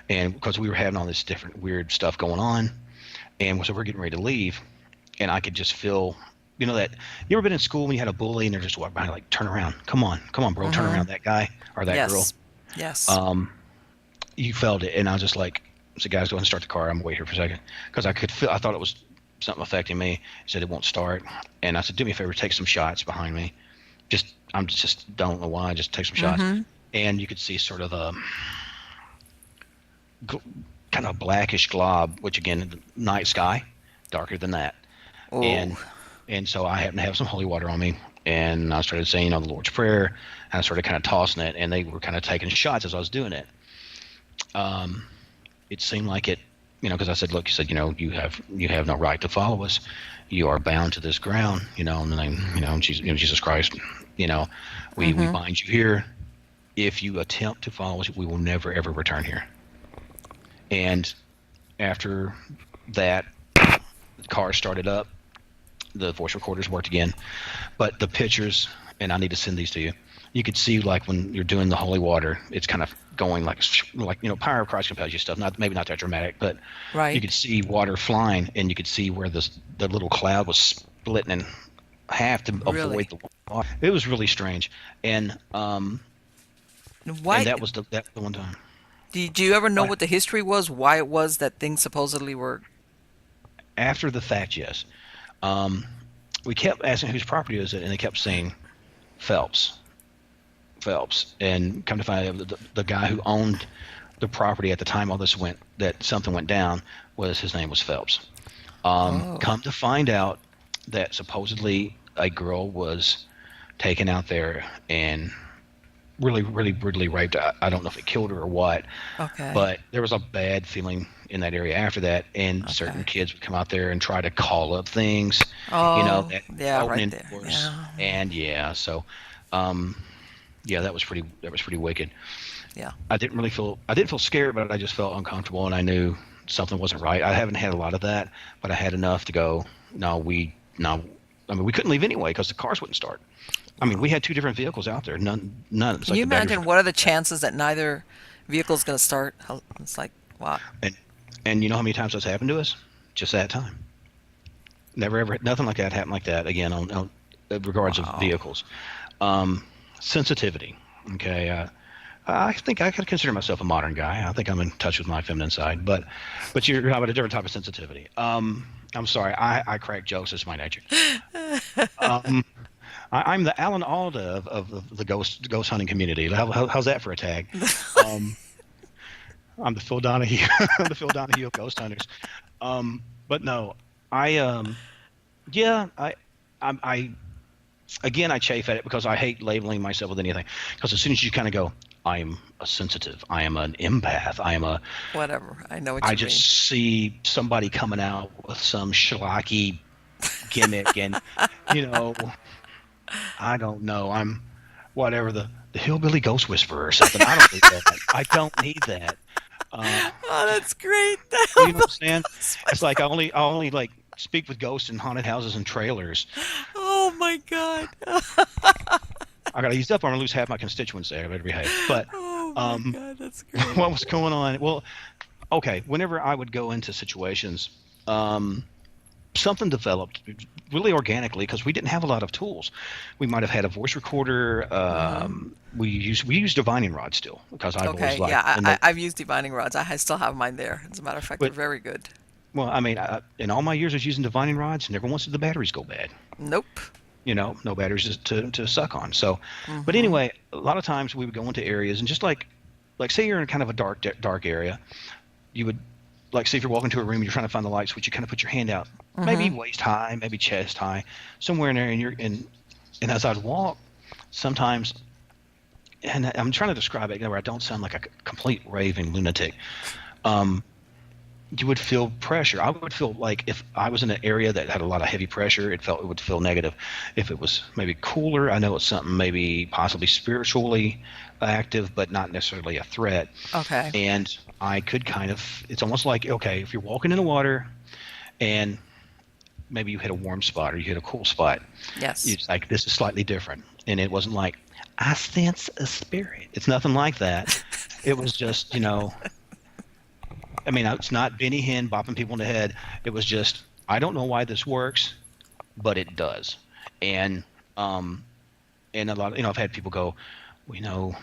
and because we were having all this different weird stuff going on, and so we're getting ready to leave, and I could just feel, that you ever been in school when you had a bully and they're just walking behind, like, turn around, come on, bro, turn Mm-hmm. around, that guy or that girl. Yes. Yes. Um, you felt it, and I was just like, so guys, go ahead and start the car. I'm gonna wait here for a second because I thought it was something affecting me. He said it won't start, and I said, do me a favor, take some shots behind me. I'm just don't know why, just take some shots, Mm-hmm. and you could see sort of a kind of blackish glob, which again, the night sky, darker than that, and Oh, so I happened to have some holy water on me, and I started saying, the Lord's Prayer, and I started kind of tossing it, and they were kind of taking shots as I was doing it. Um, it seemed like it, because I said, look, you said, you have no right to follow us. You are bound to this ground, in the name, Jesus Christ. You know, we mm-hmm. bind you here. If you attempt to follow us, we will never ever return here. And after that, the car started up. The voice recorders worked again, but the pictures, and I need to send these to you. You could see, like, when you're doing the holy water, it's kind of going like Power of Christ compels you stuff. Maybe not that dramatic, but you Right. could see water flying, and you could see where the little cloud was splitting in half to avoid Really. the water. It was really strange, and Why? that was the one time. Did you ever know What? what the history was? Why it was that things supposedly were? After the fact, yes. Um, we kept asking whose property is it, and they kept saying Phelps. Phelps, and come to find out the guy who owned the property at the time all this that something went down, his name was Phelps. Oh. Come to find out that supposedly a girl was taken out there and really, really brutally raped. I don't know if it killed her or what, Okay. but there was a bad feeling in that area after that, and certain Okay. kids would come out there and try to call up things, Oh, that yeah, right opening there. doors, Yeah. and yeah, so um, yeah, that was pretty wicked. Yeah. I didn't feel scared, but I just felt uncomfortable, and I knew something wasn't right. I haven't had a lot of that, but I had enough to go, no. I mean, we couldn't leave anyway because the cars wouldn't start. I mean, we had two different vehicles out there. None. It's Can like you the batteries imagine were what are the dead. chances that neither vehicle is going to start? It's like, wow. And you know how many times that's happened to us? Just that time. Never ever, nothing like that happened like that again on regards of Wow. vehicles. Um, sensitivity. Okay. I think I could consider myself a modern guy. I think I'm in touch with my feminine side, but you're about a different type of sensitivity. I'm sorry. I crack jokes. It's my nature. Um, I'm the Alan Alda of the ghost hunting community. How's that for a tag? Um, I'm the Phil Donahue, the Phil Donahue of ghost hunters. But no, I yeah, I again, I chafe at it because I hate labeling myself with anything. Because as soon as you kind of go, I'm a sensitive, I am an empath, Whatever. I know what I you mean. just see somebody coming out with some schlocky gimmick, and you know, I don't know. I'm whatever the hillbilly ghost whisperer or something. I don't need that. I don't need that. Uh, Oh, that's great. you know what I'm saying? It's like I only like speak with ghosts in haunted houses and trailers. Oh my God. I got to use up. I'm gonna lose half my constituents there. I better behave. But Oh my um, God, that's great. what was going on? Well, okay. Whenever I would go into situations, um, something developed really organically because we didn't have a lot of tools. We might have had a voice recorder. We use divining rod still because I've always Okay, liked yeah, and the I've used divining rods. I still have mine there. As a matter of fact, they're but very good. well, I mean, in all my years of using divining rods, never once did the batteries go bad. Nope. No batteries to suck on. So, but Mm-hmm. anyway, a lot of times we would go into areas and just like say you're in kind of a dark area, you would like say if you're walking to a room, you're trying to find the light switch, you kind of put your hand out, maybe Mm-hmm. waist high, maybe chest high, somewhere in there, and and as I'd walk, sometimes, and I'm trying to describe it where I don't sound like a complete raving lunatic. Um, you would feel pressure. I would feel like if I was in an area that had a lot of heavy pressure, it would feel negative. If it was maybe cooler, I know it's something maybe possibly spiritually active, but not necessarily a threat. Okay. And I could kind of, it's almost like, okay, if you're walking in the water and maybe you hit a warm spot or you hit a cool spot, Yes. it's like, this is slightly different. And it wasn't like, I sense a spirit. It's nothing like that. It was just, I mean, it's not Benny Hinn bopping people in the head. It was just, I don't know why this works, but it does. And, um, and a lot of, I've had people go, well,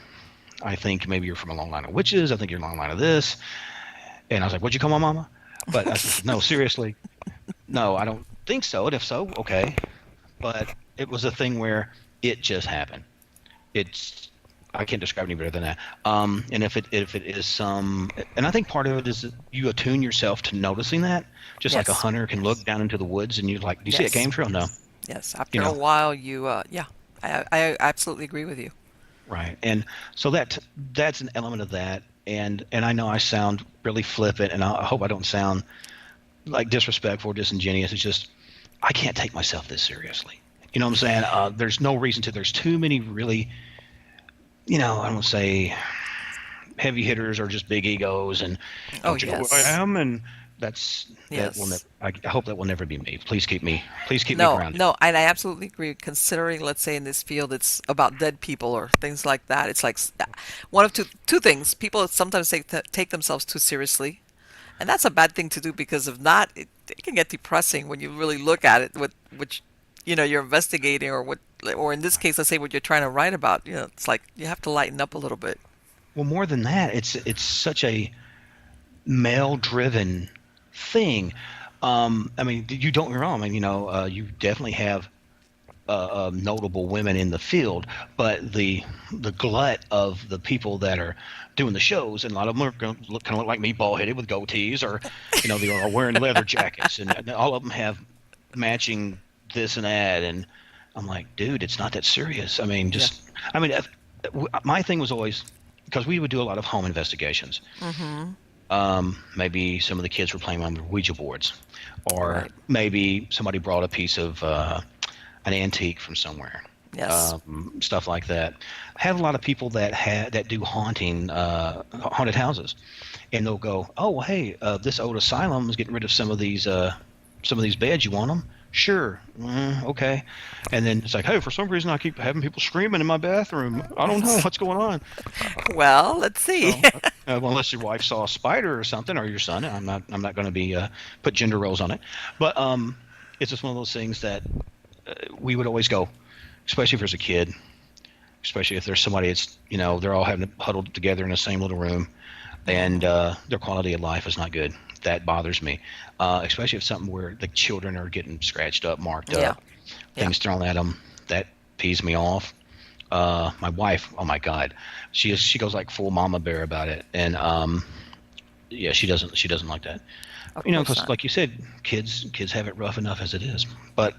I think maybe you're from a long line of witches. I think you're a long line of this. And I was like, what'd you call my mama? But I said, no, seriously, no, I don't think so. And if so, okay. But it was a thing where it just happened. It's I can't describe it any better than that. And if it is and I think part of it is that you attune yourself to noticing that, just like a Yes. hunter can look down into the woods and you're like, do you see a Yes. game trail? No, Yes. you After a know, while, yeah, I absolutely agree with you. right. And so that's an element of that. And I know I sound really flippant, and I hope I don't sound like disrespectful or disingenuous. It's just I can't take myself this seriously. You know what I'm saying? There's no reason to. There's too many really, I don't say heavy hitters or just big egos and Oh, don't you know who I yes. am? And that will never. Yes. I hope that will never be me. Please keep me No, grounded. no, and I absolutely agree. Considering, let's say, in this field, it's about dead people or things like that. It's like one of two things. People sometimes take themselves too seriously, and that's a bad thing to do because if not, it can get depressing when you really look at it, with which you're investigating, or in this case, let's say what you're trying to write about. It's like you have to lighten up a little bit. Well, more than that, it's such a male-driven thing. I mean, you don't get me wrong. I mean, you definitely have notable women in the field, but the glut of the people that are doing the shows, and a lot of them are going to look kind of look like me, bald headed with goatees, or they are wearing leather jackets, and all of them have matching this and that, and I'm like, dude, it's not that serious. I mean, Yeah. my thing was always because we would do a lot of home investigations. Mm-hmm. Maybe some of the kids were playing on the Ouija boards, or Right. maybe somebody brought a piece of an antique from somewhere, Yes. stuff like that. I have a lot of people that do haunted houses, and they'll go, "Oh, well, hey, this old asylum is getting rid of some of these beds. You want them? Sure. Okay." And then it's like, "Hey, for some reason I keep having people screaming in my bathroom. I don't know what's going on." Well, let's see. So, well, unless your wife saw a spider or something, or your son, I'm not going to be put gender roles on it, but it's just one of those things that we would always go, especially if there's a kid, especially if there's somebody that's they're all having huddled together in the same little room, and their quality of life is not good. That bothers me, especially if something where the children are getting scratched up, marked Yeah. up, Yeah. things thrown at them. That pees me off. My wife, oh my God, she goes like full mama bear about it, and yeah, she doesn't like that. Of course Because not. like you said, kids have it rough enough as it is. But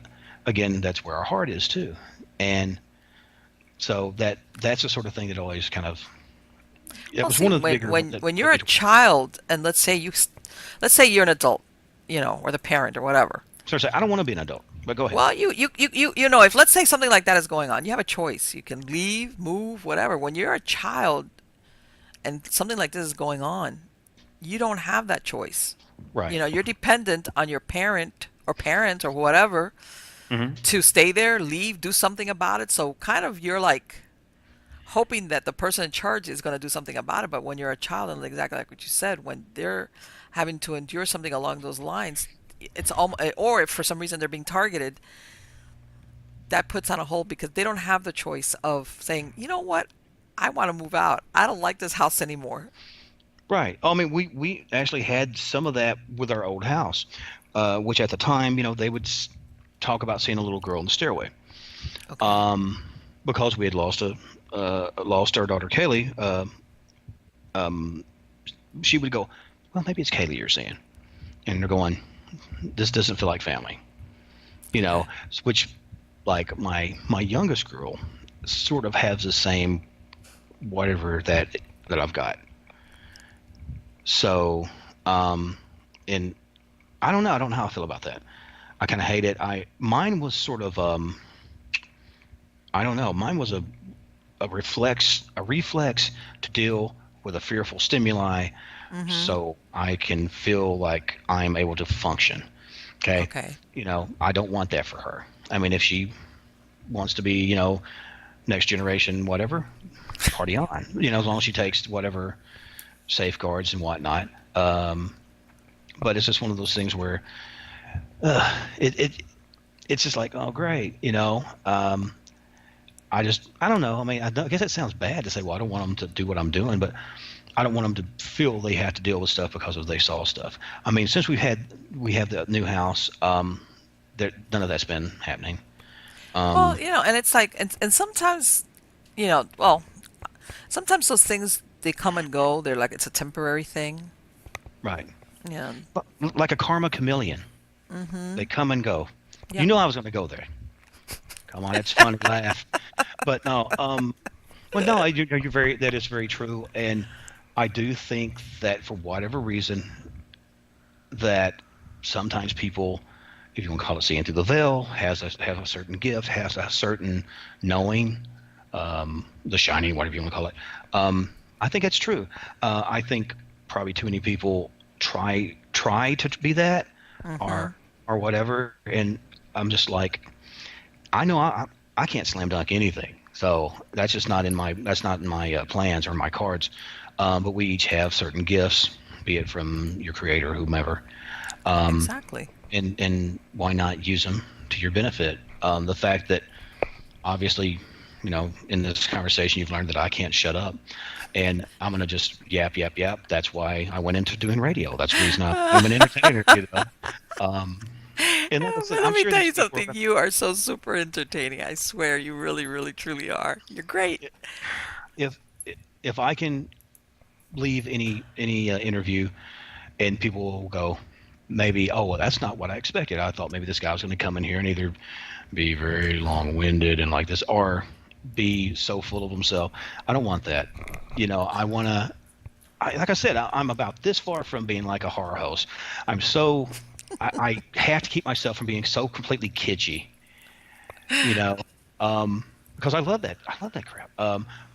again, that's where our heart is too. And so that's the sort of thing that always kind of, it Well, was see, one of the when bigger when that when took you're me a to. child, and let's say you're an adult, or the parent or whatever. So I say I don't want to be an adult, but go ahead. Well, if let's say something like that is going on, you have a choice. You can leave, move, whatever. When you're a child and something like this is going on, you don't have that choice. Right. You're dependent on your parent or parents or whatever Hmm. to stay there, leave, do something about it. So kind of you're like hoping that the person in charge is going to do something about it. But when you're a child, and exactly like what you said, when they're having to endure something along those lines, it's almost, or if for some reason they're being targeted, that puts on a hold because they don't have the choice of saying, you know what, I want to move out. I don't like this house anymore. Right. I mean, we actually had some of that with our old house, which at the time, they would talk about seeing a little girl in the stairway, Okay. um, because we had lost our daughter Kaylee. Um, she would go, well, maybe it's Kaylee you're seeing, and they're going, this doesn't feel like family, you Okay. know, which like my youngest girl sort of has the same whatever that I've got. So, um, and I don't know how I feel about that. I kind of hate it. Mine was sort of, I don't know. Mine was a reflex to deal with a fearful stimuli, Mm-hmm. so I can feel like I'm able to function. Okay, Okay. I don't want that for her. I mean, if she wants to be, next generation, whatever, party on. As long as she takes whatever safeguards and whatnot. But it's just one of those things where it's just like, oh great, I don't know. I mean, I guess it sounds bad to say, well, I don't want them to do what I'm doing, but I don't want them to feel they have to deal with stuff because of they saw stuff. I mean, since we have the new house, none of that's been happening. Well, Um, and it's like, and sometimes, well, sometimes those things they come and go. They're like it's a temporary thing. right. Yeah. But like a karma chameleon, Mm-hmm. they come and go. You Yep. know I was going to go there. Come on, it's funny, laugh. But no, well, no, that is very true. And I do think that for whatever reason, that sometimes people, if you want to call it seeing through the veil, has a certain gift, has a certain knowing, the shining, whatever you want to call it. I think that's true. I think probably too many people try to be that, Mm-hmm. or whatever, and I'm just like, I know I can't slam dunk anything, so that's not in my plans or my cards. But we each have certain gifts, be it from your creator or whomever, um, Exactly. and why not use them to your benefit? The fact that obviously, in this conversation, you've learned that I can't shut up, and I'm gonna just yap, yap, yap. That's why I went into doing radio. That's the reason I'm an entertainer, Um, and like I said, But let I'm me sure tell these you people something. You are so super entertaining. I swear, you really, really, truly are. You're great. if if I can leave any interview and people will go, maybe, oh well, that's not what I expected. I thought maybe this guy was going to come in here and either be very long-winded and like this, or be so full of himself. I don't want that. I want to. Like I said, I'm about this far from being like a horror host. I'm so I have to keep myself from being so completely kitschy, you know, because I love that. I love that crap.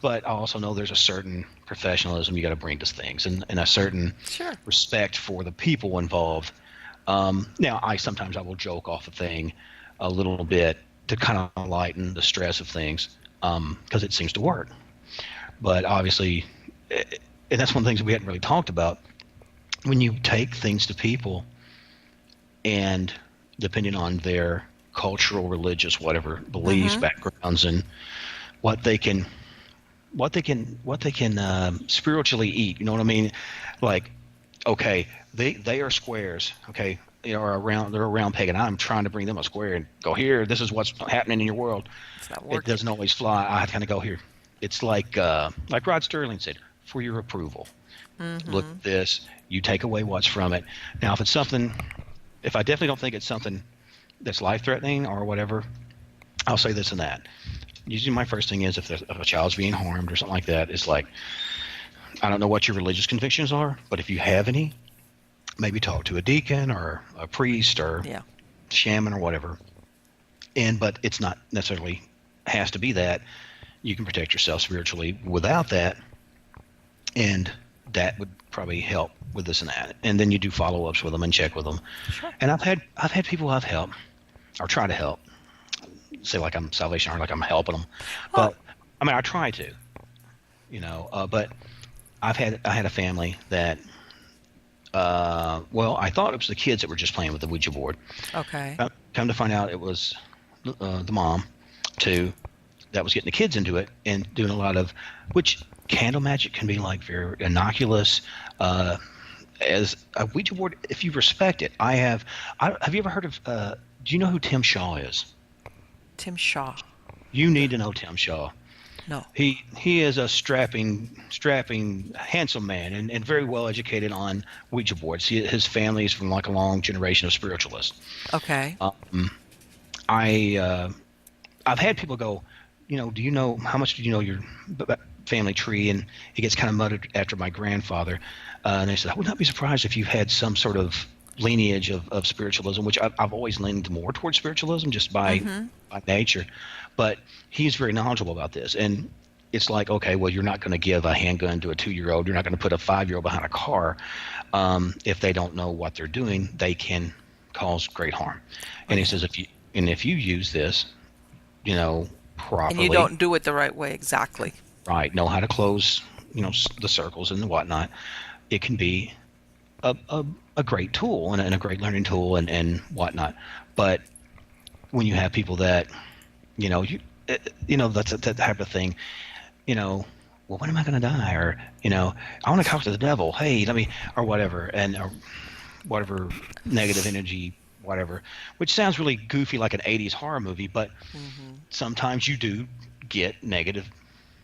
But I also know there's a certain professionalism you got to bring to things, and a certain Sure. respect for the people involved. Now, I will joke off a thing a little bit to kind of lighten the stress of things, because it seems to work. But obviously, and that's one of the things we hadn't really talked about. When you take things to people, and depending on their cultural, religious, whatever beliefs, Mm-hmm. backgrounds, and what they can, spiritually eat. You know what I mean? Like, okay, they are squares. Okay, they're a round peg, and I'm trying to bring them a square and go here. This is what's happening in your world. It's not It working. doesn't always fly. I kind of go here. It's like Rod Sterling said, for your approval. Look Mm-hmm. at this. You take away what's from it. Now, if I definitely don't think it's something that's life threatening or whatever, I'll say this and that. Usually, my first thing is if a child's being harmed or something like that, it's like, I don't know what your religious convictions are, but if you have any, maybe talk to a deacon or a priest or Yeah. shaman or whatever. But it's not necessarily has to be that. You can protect yourself spiritually without that, and that would probably help with this and that. And then you do follow-ups with them and check with them. Sure. And I've had people I've helped or try to help say like I'm Salvation Army, like I'm helping them, Oh, but I mean I try to, but I had a family that well, I thought it was the kids that were just playing with the Ouija board. okay. Come to find out, it was the mom too that was getting the kids into it and doing a lot of, which candle magic can be like very innocuous. As a Ouija board, if you respect it, have you ever heard of? Do you know who Tim Shaw is? Tim Shaw. You need to know Tim Shaw. No. He is a strapping, handsome man, and very well educated on Ouija boards. His family is from like a long generation of spiritualists. Okay. I I've had people go, do you know how much do you know your family tree? And it gets kind of muddled after my grandfather. And they said, I would not be surprised if you've had some sort of lineage of spiritualism, which I've always leaned more towards spiritualism just by nature. But he's very knowledgeable about this. And it's like, okay, well, you're not going to give a handgun to a 2-year-old. You're not going to put a 5-year-old behind a car. If they don't know what they're doing, they can cause great harm. And he says, if you use this, And you properly, don't do it the right way exactly. right, know how to close, the circles and whatnot, it can be a great tool and a great learning tool and whatnot. But when you have people that, that's that type of thing, well, when am I going to die? Or, I want to talk to the devil. Hey, let me, or whatever, or whatever negative energy, whatever, which sounds really goofy like an 80s horror movie, but sometimes you do get negative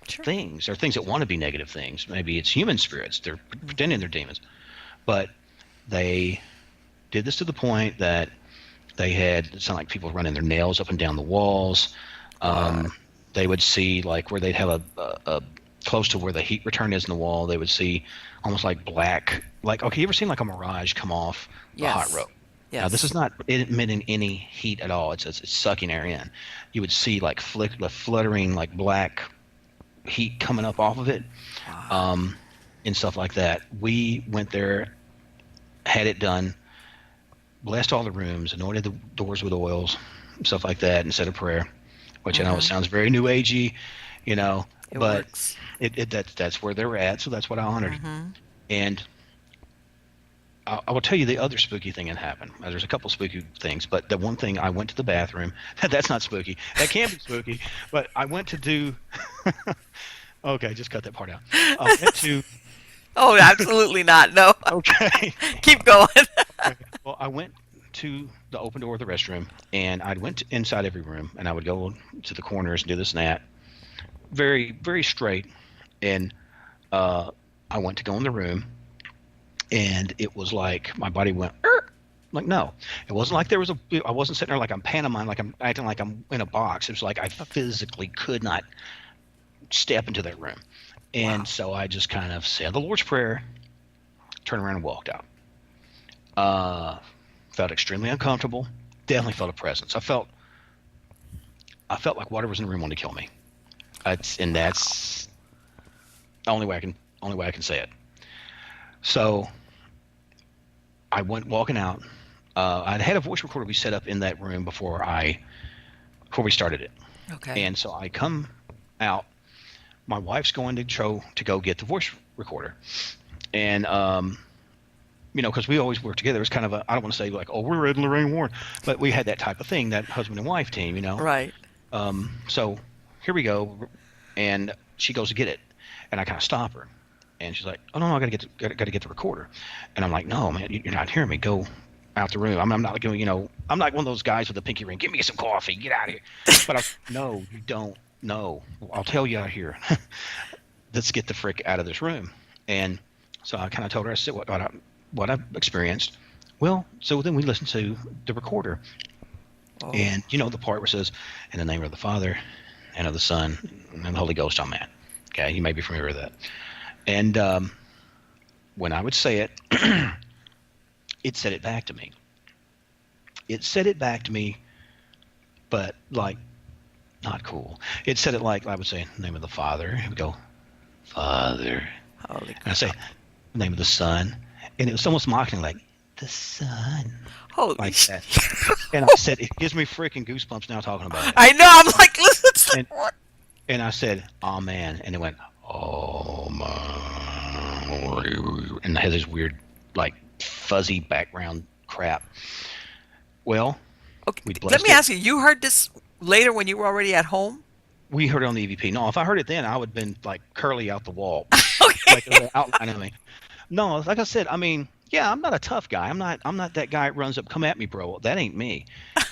Sure. things or things that want to be negative things. Maybe it's human spirits. They're pretending they're demons. But they did this to the point that they had, it sounded like people running their nails up and down the walls. They would see like where they'd have a close to where the heat return is in the wall, they would see almost like black, like, okay, you ever seen like a mirage come off a hot Yes. rope? Now, this Yes. is not emitting any heat at all. It's sucking air in. You would see like the fluttering like black heat coming up off of it, Wow. and stuff like that. We went there, had it done, blessed all the rooms, anointed the doors with oils, stuff like that, and said a prayer. Which I know it sounds very new agey, It but works. that's where they were at, so that's what I honored. And I will tell you the other spooky thing that happened. There's a couple spooky things, but the one thing, I went to the bathroom. That's not spooky. That can be spooky, but I went to do. Okay, just cut that part out. I went to. Oh, absolutely not. No. Okay. Keep going. Okay. Well, I went to the open door of the restroom, and I went inside every room, and I would go to the corners and do this and that, very, very straight. And I went to go in the room, and it was like my body went. Like, no, it wasn't like I wasn't sitting there like I'm pantomiming, like I'm acting like I'm in a box. It was like I physically could not step into that room. And Wow. so I just kind of said the Lord's Prayer, turned around and walked out. Felt extremely uncomfortable. Definitely felt a presence. I felt like whatever was in the room wanted to kill me. That's the only way I can say it. So I went walking out. I'd had a voice recorder we set up in that room before we started it. Okay. And so I come out. My wife's going to go get the voice recorder, and because we always work together. It's kind of I don't want to say like, oh, we're Ed and Lorraine Warren, but we had that type of thing, that husband and wife team. Right. So here we go, and she goes to get it, and I kind of stop her, and she's like, oh no, I gotta get the recorder, and I'm like, no man, you're not hearing me. Go out the room. I'm not going. I'm not one of those guys with a pinky ring. Give me some coffee. Get out of here. But no, you don't. No, I'll tell you out here. Let's get the frick out of this room. And so I kind of told her, I said, what I've experienced. Well, so then we listened to the recorder. Oh. And you know the part where it says, "In the name of the Father, and of the Son, and the Holy Ghost, Amen." Okay, you may be familiar with that. And when I would say it, it said it back to me. It said it back to me, but like not cool. It said it like I would say, "In the name of the Father." It would go, "Father," Holy and I say, crap. "In the name of the Son," and it was almost mocking, like the Son, Holy like sh- that. And I said, it gives me freaking goosebumps now talking about it. I know. I'm like, listen. It's like, And what? and I said, "Amen," and it went, "Oh man," and it has this weird, like fuzzy background crap. Well, Okay. we Let blessed me it. ask you. You heard this later when you were already at home? We heard it on the EVP. No, if I heard it then, I would have been like curly out the wall, like Okay. the outline of me. No, like I said, I mean, yeah, I'm not a tough guy. I'm not that guy that runs up, "Come at me, bro." That ain't me,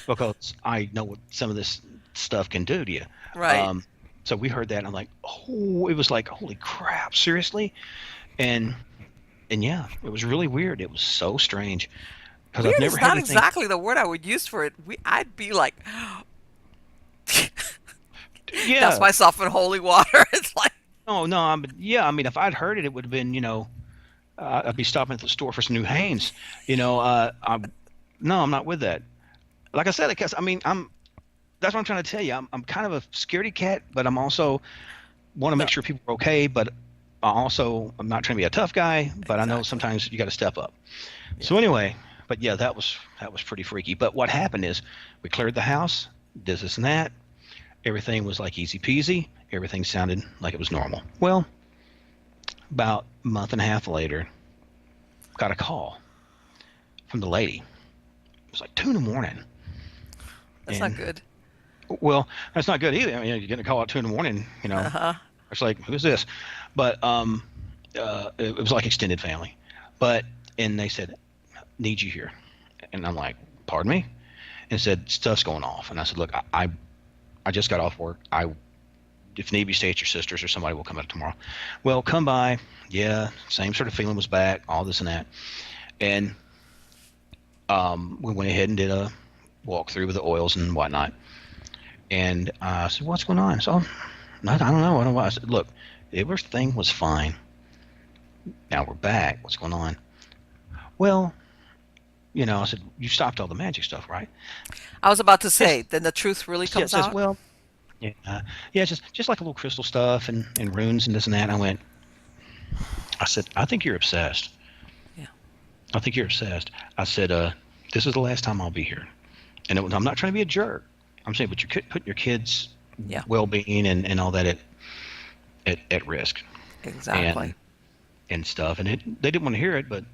because I know what some of this stuff can do to you. Right. Um, so we heard that, and I'm like, oh, it was like, holy crap, seriously? And and yeah, it was really weird. It was so strange because I've Weird never is had not anything. exactly the word I would use for it. I'd be like, douse Yeah, myself in holy water. It's like, no, no, yeah. I mean, if I'd heard it, it would have been, I'd be stopping at the store for some new Hanes. No, I'm not with that. Like I said, because I mean, that's what I'm trying to tell you. I'm kind of a scaredy cat, but I'm also want to make no, sure people are okay. But I'm not trying to be a tough guy, but I know exactly. sometimes you got to step up. So Yeah. anyway, but yeah, that was pretty freaky. But what happened is we cleared the house, did this and that. Everything was like easy peasy. Everything sounded like it was normal. Well, about a month and a half later, got a call from the lady. It was like 2 in the morning, That's not and good. well, that's not good either. I mean, you're getting a call at 2 in the morning. Uh huh. It's like, who's this? But it was like extended family. But and they said, "Need you here," and I'm like, "Pardon me?" And said, "Stuff's going off." And I said, "Look, I just got off work. If need be, stay at your sister's, or somebody will come out tomorrow." Well, come by. Yeah, same sort of feeling was back. All this and that, and we went ahead and did a walkthrough with the oils and whatnot. And I said, "What's going on?" So I don't know. I don't know. I said, "Look, everything was fine. Now we're back. What's going on?" Well, I said, "You stopped all the magic stuff, right?" I was about to Yes. say, then the truth really Yeah, it comes says, out. "Well, yeah, yeah, just like a little crystal stuff and runes and this and that." And I said, "I think you're obsessed. Yeah. I think you're obsessed." I said, "This is the last time I'll be here." And I'm not trying to be a jerk. I'm saying, but you're putting your kids' Yeah. well-being and all that at risk and Exactly. and stuff. And they didn't want to hear it, but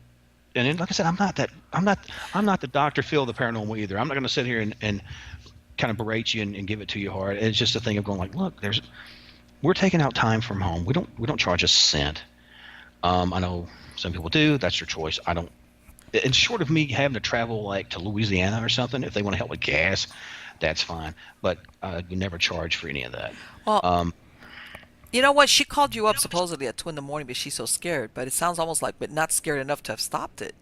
and then, like I said, I'm not the Dr. Phil of the paranormal either. I'm not going to sit here and kind of berate you and give it to you hard. It's just a thing of going like, look, we're taking out time from home. We don't charge a cent. I know some people do. That's your choice. I don't. And short of me having to travel like to Louisiana or something, if they want to help with gas, that's fine. But we never charge for any of that. Well, Um, you know what? She called you up supposedly at 2 in the morning, but she's so scared. But it sounds almost like, but not scared enough to have stopped it.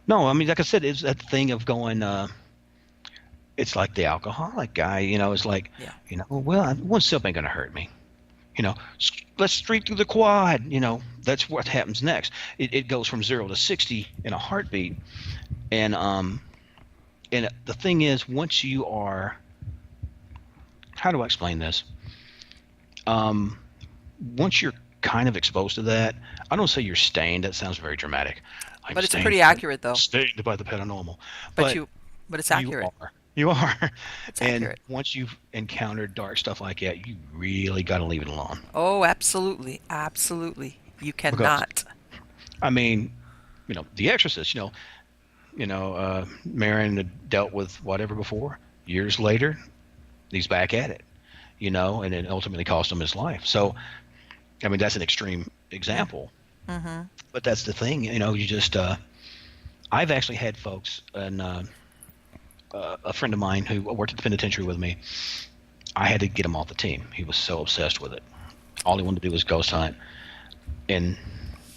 no, I mean, like I said, it's that thing of going. It's like the alcoholic guy. It's like, Yeah. well, one sip ain't gonna hurt me. Let's street through the quad. That's what happens next. It goes from 0 to 60 in a heartbeat. And the thing is, once you are, how do I explain this? Um, Once you're kind of exposed to that, I don't say you're stained. That sounds very dramatic. I'm But it's stained, pretty accurate though. stained by the paranormal. But But you, but it's you accurate. are. You are. It's And accurate. once you've encountered dark stuff like that, you really got to leave it alone. Oh, absolutely, absolutely. You Because, cannot. I mean, The Exorcist, Marin had dealt with whatever before. Years later, he's back at it, and it ultimately cost him his life. So, I mean, that's an extreme Yeah. example, Mm-hmm. but that's the thing, you just, I've actually had folks, and a friend of mine who worked at the penitentiary with me, I had to get him off the team. He was so obsessed with it. All he wanted to do was ghost hunt, and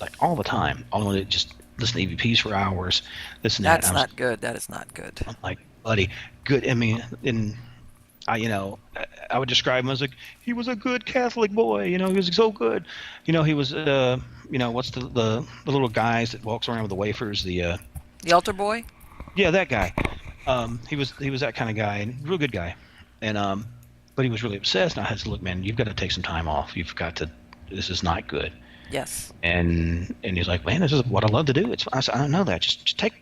like all the time, all he wanted to just listen to EVPs for hours, this and that. That's not good. That is not good. I'm like, buddy, good. I mean, and I would describe him as he was a good Catholic boy. He was so good. He was what's the little guys that walks around with the wafers? The altar boy? Yeah, that guy. He was that kind of guy, and real good guy. And but he was really obsessed. And I had to look, man, you've got to take some time off. You've got to. This is not good. Yes. And he's like, man, this is what I love to do. I said, I don't know that. Just take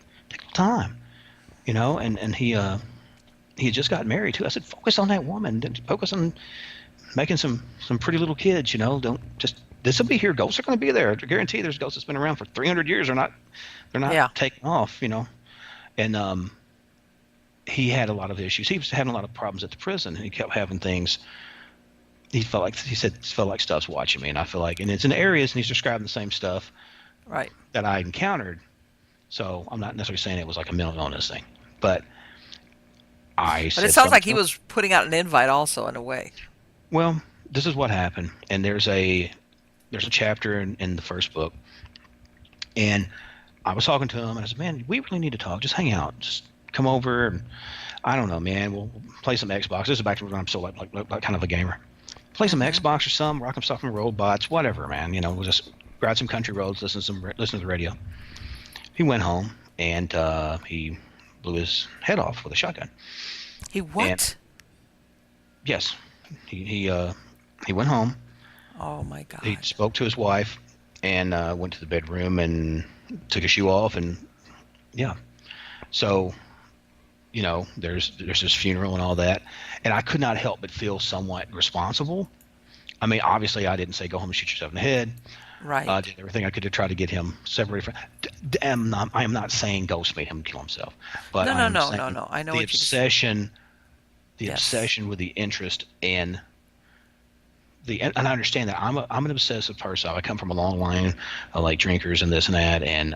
time, And he had just got married too. I said, focus on that woman. Focus on making some pretty little kids. Don't just this will be here. Ghosts are going to be there. I guarantee there's ghosts that's been around for 300 years. They're not Yeah. taking off. And he had a lot of issues. He was having a lot of problems at the prison. He kept having things. He felt like stuff's watching me, and I feel like, and it's in areas, and he's describing the same stuff Right. that I encountered. So I'm not necessarily saying it was like a mental illness thing, but I But it said sounds like something he to him. was putting out an invite also in a way. Well, this is what happened, and there's a chapter in the first book, and I was talking to him, and I said, man, we really need to talk. Just hang out. Just come over, and I don't know, man. We'll play some Xbox. This is back when I'm still like kind of a gamer. Play some Hmm. Xbox or some rock 'em, sock 'em, robots, whatever, man. We'll just grab some country roads, listen to the radio. He went home and he blew his head off with a shotgun. He And what? yes, he went home. Oh my He God. spoke to his wife and went to the bedroom and took his shoe off and yeah. So there's this funeral and all that, and I could not help but feel somewhat responsible. I mean, obviously, I didn't say go home and shoot yourself in the head. I Right. did everything I could to try to get him separated from. I am not saying ghost made him kill himself, but No, I no, am no, no, saying no. I know the what you just. obsession, the Yes. obsession with the interest and and I understand that I'm an obsessive person. I come from a long line of like drinkers and this and that, and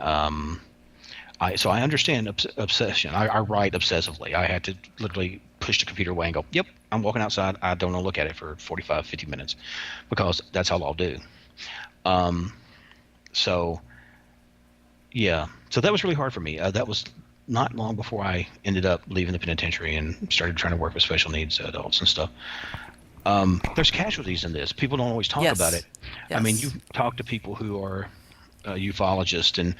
so I understand obsession. I write obsessively. I had to literally push the computer away and go, yep, I'm walking outside. I don't want to look at it for 45, 50 minutes because that's all I'll do. Um, so, yeah. So that was really hard for me. That was not long before I ended up leaving the penitentiary and started trying to work with special needs adults and stuff. There's casualties in this. People don't always talk about it. Yes. I mean, you Yes. talk to people who are ufologists and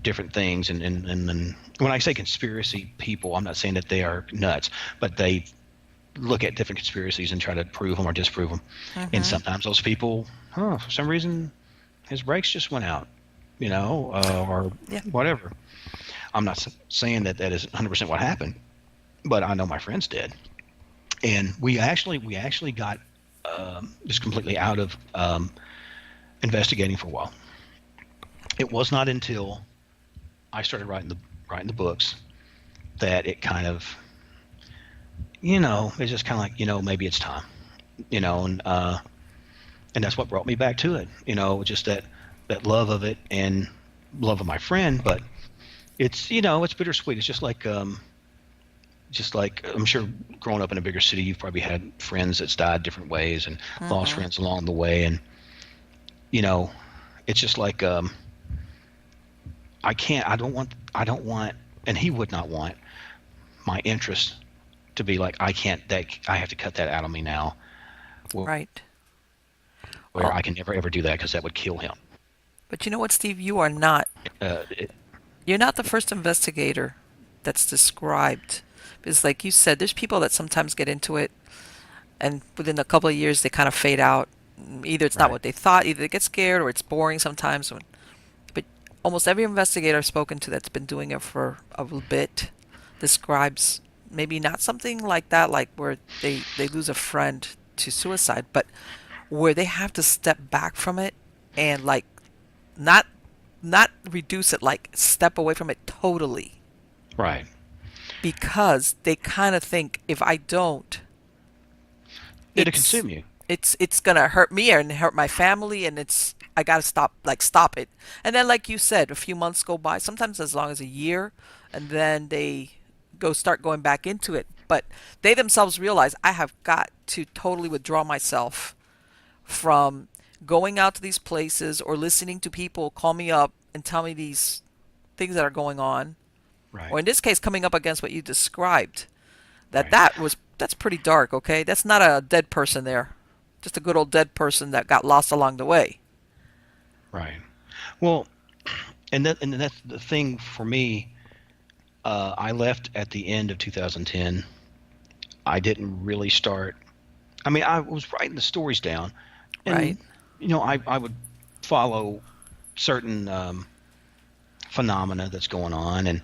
different things, and when I say conspiracy people, I'm not saying that they are nuts, but they look at different conspiracies and try to prove them or disprove them. And Hmm. sometimes those people, for some reason, his brakes just went out, or Yeah. whatever. I'm not saying that that is 100% what happened, but I know my friends did, and we actually got just completely out of investigating for a while. It was not until I started writing the books that it kind of, it's just kind of like, maybe it's time, and that's what brought me back to it. Just that love of it and love of my friend. But it's bittersweet. It's just like I'm sure growing up in a bigger city, you've probably had friends that's died different ways and lost Hmm. friends along the way, and you know, it's just like I can't. I don't want, and he would not want my interest to be like I can't. That I have to cut that out of me now, where, Right. where Well, I can never ever do that because that would kill him. but you know what, Steve? You are not. It, You're not the first investigator that's described. Because, like you said, there's people that sometimes get into it, and within a couple of years, they kind of fade out. Either it's not right. what they thought, either they get scared, or it's boring sometimes. But almost every investigator I've spoken to that's been doing it for a little bit describes maybe not something like that, like where they lose a friend to suicide, but where they have to step back from it and like not not reduce it, like step away from it totally, Right. because they kind of think if I don't, It'll it's consume you. it's gonna hurt me and hurt my family, and it's I gotta stop it. And then, like you said, a few months go by, sometimes as long as a year, and then they start going back into it. But they themselves realize I have got to totally withdraw myself from going out to these places or listening to people call me up and tell me these things that are going on, Right. or in this case, coming up against what you described, Right. that's pretty dark. Okay, that's not a dead person there, just a good old dead person that got lost along the way. Right. Well, and that's the thing for me. I left at the end of 2010. I didn't really start. I mean, I was writing the stories down, Right. and I would follow certain phenomena that's going on, and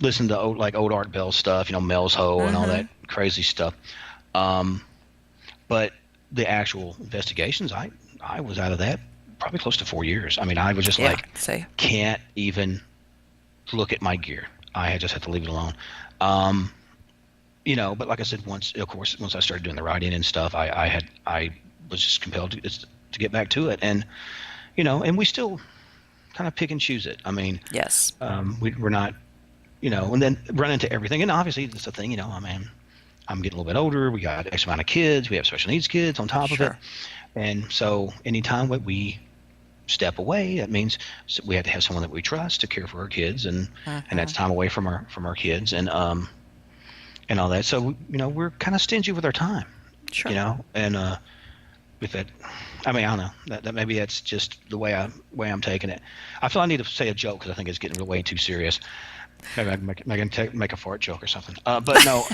listen to old Art Bell stuff, Mel's Ho and all that Mm-hmm. crazy stuff. Um, but the actual investigations, I was out of that probably close to 4 years. I mean, I was just Yeah. like, Say. can't even look at my gear. I just had to leave it alone. Um, but like I said, once I started doing the writing and stuff, I was just compelled to get back to it, and we still kind of pick and choose it. I mean, Yes. we're not, and then run into everything. And obviously, it's a thing, I mean, I'm getting a little bit older. We got X amount of kids. We have special needs kids on top of it. Sure. And so anytime that we step away, that means we have to have someone that we trust to care for our kids. And Mm-hmm. that's time away from our kids and all that. So, we're kind of stingy with our time, Sure. and with that, I mean, I don't know that maybe that's just the way I'm taking it. I feel I need to say a joke because I think it's getting way too serious. Maybe I can make a fart joke or something. But no,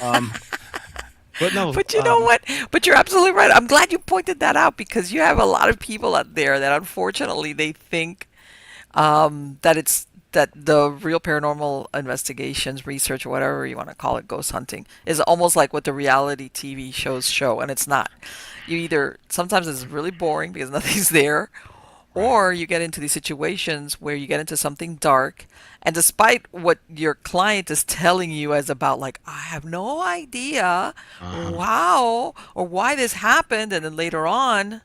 but no, But you know what? But you're absolutely right. I'm glad you pointed that out because you have a lot of people out there that unfortunately they think that it's that the real paranormal investigations, research, or whatever you want to call it, ghost hunting, is almost like what the reality TV shows show, and it's not. You either sometimes it's really boring because nothing's there, right. or you get into these situations where you get into something dark, and despite what your client is telling you as about, like, I have no idea, Uh-huh. wow, or why this happened, and then later on,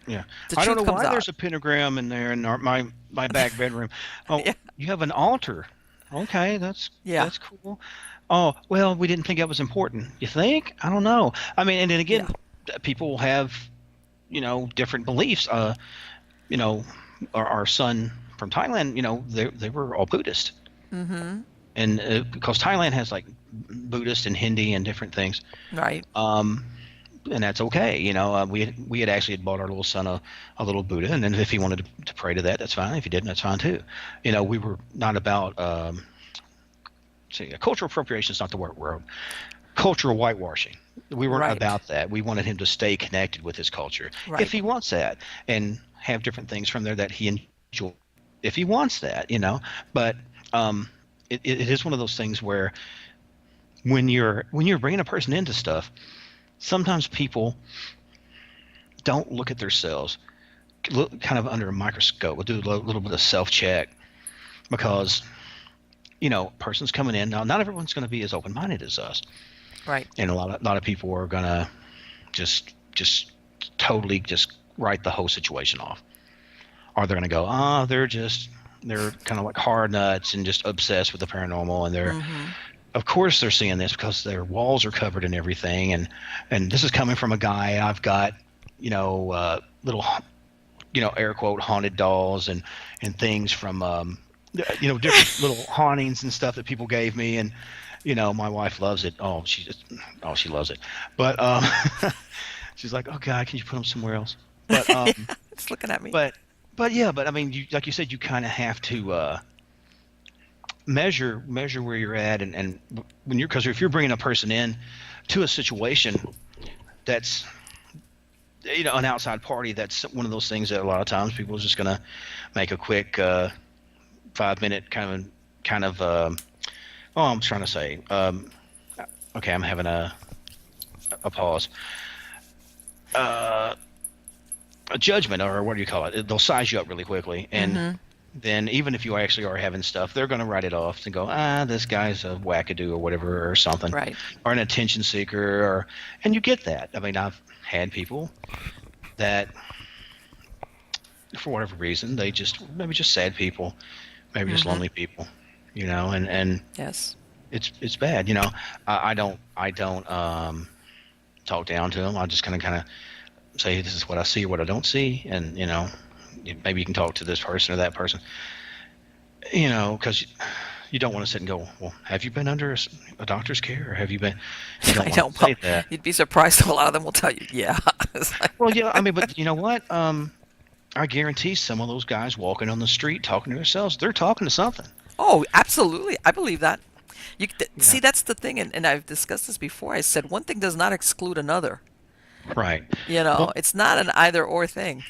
Yeah. the I don't truth know comes why out. there's a pentagram in there in my back bedroom. Oh, Yeah, you have an altar. Okay, that's yeah, that's cool. Oh, well, we didn't think that was important. You think? I don't know. I mean, and then yeah. again, people have, different beliefs. You know, our son from Thailand, they were all Buddhist. Mm-hmm. And because Thailand has like Buddhist and Hindi and different things. Right. Um, and that's okay. We had actually bought our little son a little Buddha, and then if he wanted to pray to that, that's fine. If he didn't, that's fine too. We were not about cultural appropriation is not the word. Cultural whitewashing. We weren't Right. about that. We wanted him to stay connected with his culture if Right. he wants that, and have different things from there that he enjoys if he wants that. But um, it is one of those things where when you're bringing a person into stuff, sometimes people don't look at themselves, look kind of under a microscope. We'll do a little bit of self check because person's coming in now. Not everyone's going to be as open minded as us, Right. and a lot of people are going to just totally just write the whole situation off, or they're going to go, they're kind of like hard nuts and just obsessed with the paranormal, and they're Mm-hmm. of course they're seeing this because their walls are covered in everything, and this is coming from a guy. I've got little air quote haunted dolls and things from different little hauntings and stuff that people gave me, and my wife loves it. She loves it, but she's like, oh God, can you put them somewhere else? But It's looking at me. but but yeah, but I mean, like you said, you kind of have to measure where you're at, and when you're because if you're bringing a person in to a situation that's an outside party, that's one of those things that a lot of times people are just gonna make a quick 5 minute kind of I'm trying to say okay, I'm having a pause, uh, a judgment, or what do you call it? They'll size you up really quickly, and Mm-hmm. then even if you actually are having stuff, they're going to write it off and go, this guy's a wackadoo or whatever or something, Right. or an attention seeker, and you get that. I mean, I've had people that, for whatever reason, they maybe just sad people, maybe just Mm-hmm. lonely people, and Yes. it's bad. I don't talk down to them. I just kind of say this is what I see or what I don't see, and maybe you can talk to this person or that person. because you don't want to sit and go, well, have you been under a doctor's care, or have you been? You don't I want know. to Well, say that. you'd be surprised. A lot of them will tell you, yeah. It's like, Well, yeah, I mean, but you know what? I guarantee some of those guys walking on the street talking to themselves, they're talking to something. oh, absolutely. I believe that. Yeah. See, that's the thing, and I've discussed this before. I said one thing does not exclude another. Right. You know, Well, it's not an either or thing.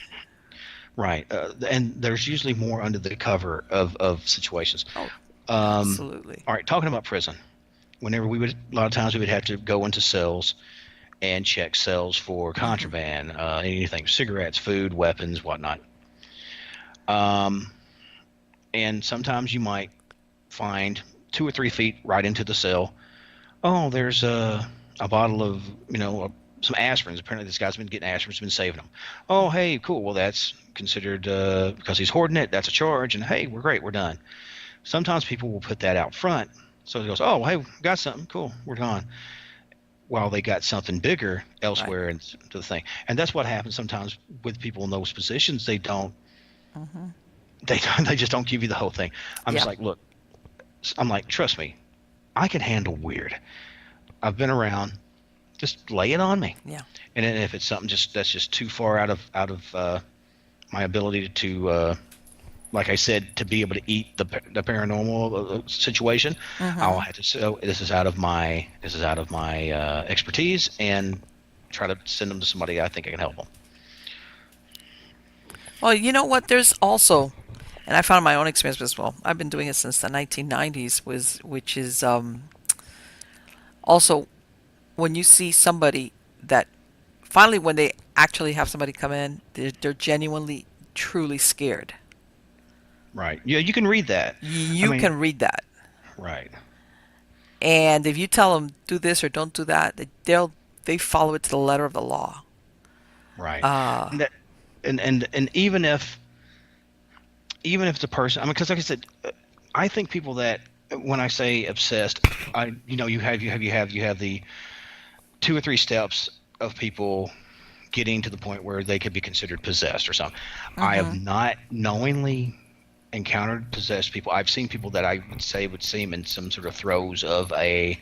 right. And there's usually more under the cover of situations. Oh, Um, absolutely. all right, talking about prison. Whenever a lot of times we would have to go into cells and check cells for Hmm. contraband, anything, cigarettes, food, weapons, whatnot. Um, and sometimes you might find 2 or 3 feet right into the cell. Oh, there's a bottle of, some aspirins. Apparently, this guy's been getting aspirins, been saving them. Oh, hey, cool. Well, that's considered because he's hoarding it. That's a charge. And hey, we're great. We're done. Sometimes people will put that out front. So it goes, oh, hey, got something. Cool. We're gone. While they got something bigger Right. elsewhere into the thing. And that's what happens sometimes with people in those positions. Hmm. They just don't give you the whole thing. I'm just Yeah. like, look, I'm like, trust me, I can handle weird. I've been around. Just lay it on me. Yeah. And then if it's something that's just too far out of my ability to, like I said, to be able to eat the paranormal situation, I'll Hmm. have to say, oh, this is out of my expertise, and try to send them to somebody I think I can help them. Well, you know what? There's also, and I found my own experience as well. I've been doing it since the 1990s, which is also when you see somebody that finally, when they actually have somebody come in, they're genuinely, truly scared. Right. Yeah, you can read that. I You mean, can read that. right, And if you tell them do this or don't do that, they follow it to the letter of the law. right. Uh, And that, and even if the person, I mean, because like I said, I think people that when I say obsessed, you have the 2 or 3 steps of people getting to the point where they could be considered possessed or something. I have hmm. not knowingly encountered possessed people. I've seen people that I would say would seem in some sort of throes of a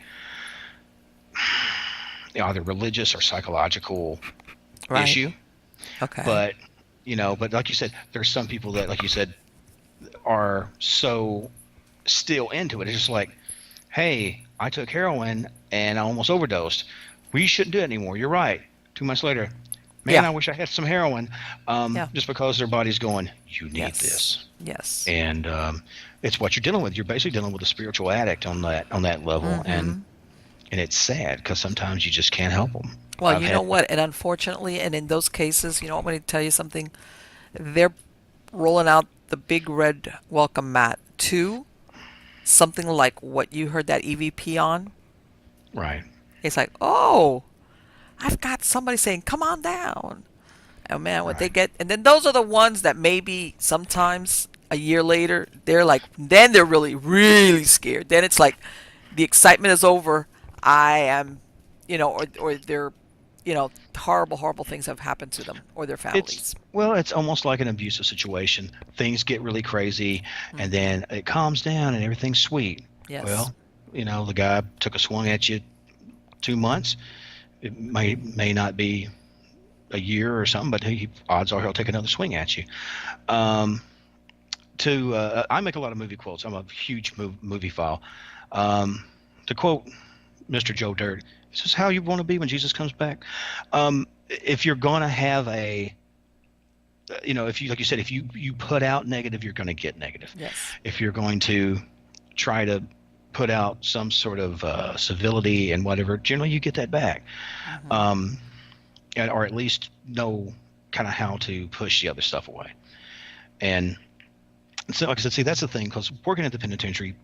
either religious or psychological Right. issue. Okay. But like you said, there's some people that, like you said, are so still into it. It's just like, hey, I took heroin and I almost overdosed. We shouldn't do it anymore. You're right. 2 months later, man, Yeah. I wish I had some heroin. Yeah. Just because their body's going, you need Yes. this, Yes. and it's what you're dealing with. You're basically dealing with a spiritual addict on that level, and Hmm. it's sad because sometimes you just can't help them. Well, I've you know had, what? And unfortunately, and in those cases, I'm going to tell you something. They're rolling out the big red welcome mat to something like what you heard that EVP on. right. It's like, oh, I've got somebody saying, come on down. And man, what they Right. get, and then those are the ones that maybe sometimes a year later, they're like, then they're really, really scared. Then it's like the excitement is over. I am, or they're, horrible, horrible things have happened to them or their It's families. well, it's almost like an abusive situation. Things get really crazy, and Hmm. then it calms down, and everything's sweet. Yes. Well, the guy took a swing at you 2 months. It may not be a year or something, but odds are he'll take another swing at you. Um, I make a lot of movie quotes. I'm a huge movie file. Um, to quote Mr. Joe Dirt, "This is how you want to be when Jesus comes back." If you're gonna have if you like you said, if you put out negative, you're going to get negative. Yes. If you're going to try to put out some sort of civility and whatever, generally you get that back, Hmm. um, or at least know kind of how to push the other stuff away. And so, like I said, see, that's the thing, because working at the penitentiary,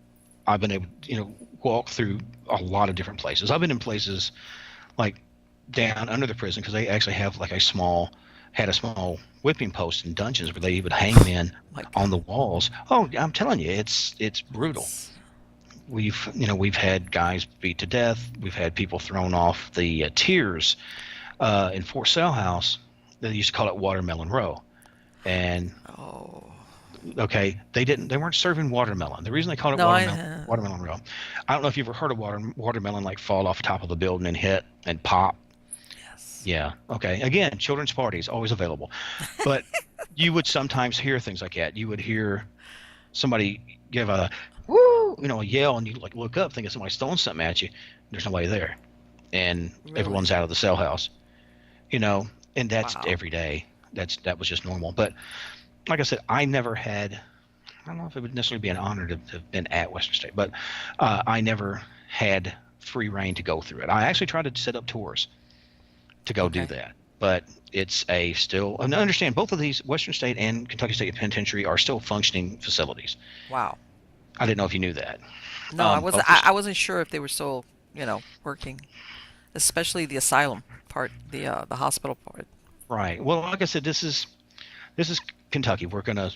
I've been able to, walk through a lot of different places. I've been in places like down under the prison because they actually have like had a small whipping post in dungeons where they would hang men My on God. the walls. Oh, I'm telling you, it's brutal. Yes. We've had guys beat to death. We've had people thrown off the tiers in Fort Sale House. They used to call it Watermelon Row, and Oh. Okay, they weren't serving watermelon. The reason they called it No, I. watermelon roll, I don't know if you've ever heard of watermelon like fall off the top of the building and hit and pop. Yes. Yeah. Okay. Again, children's parties always available, but you would sometimes hear things like that. You would hear somebody give a woo, a yell, and you like look up thinking somebody's throwing something at you. There's nobody there, and Really? everyone's out of the cell house. You know, and that's Wow. every day. That was just normal. But like I said, I never had. I don't know if it would necessarily be an honor to have been at Western State, but I never had free reign to go through it. I actually tried to set up tours to go do Okay. that, but it's a still. And I understand both of these, Western State and Kentucky State Penitentiary, are still functioning facilities. Wow. I didn't know if you knew that. No, I wasn't. Both are I wasn't sure if they were still, working, especially the asylum part, the hospital part. right. Well, like I said, this is Kentucky. We're gonna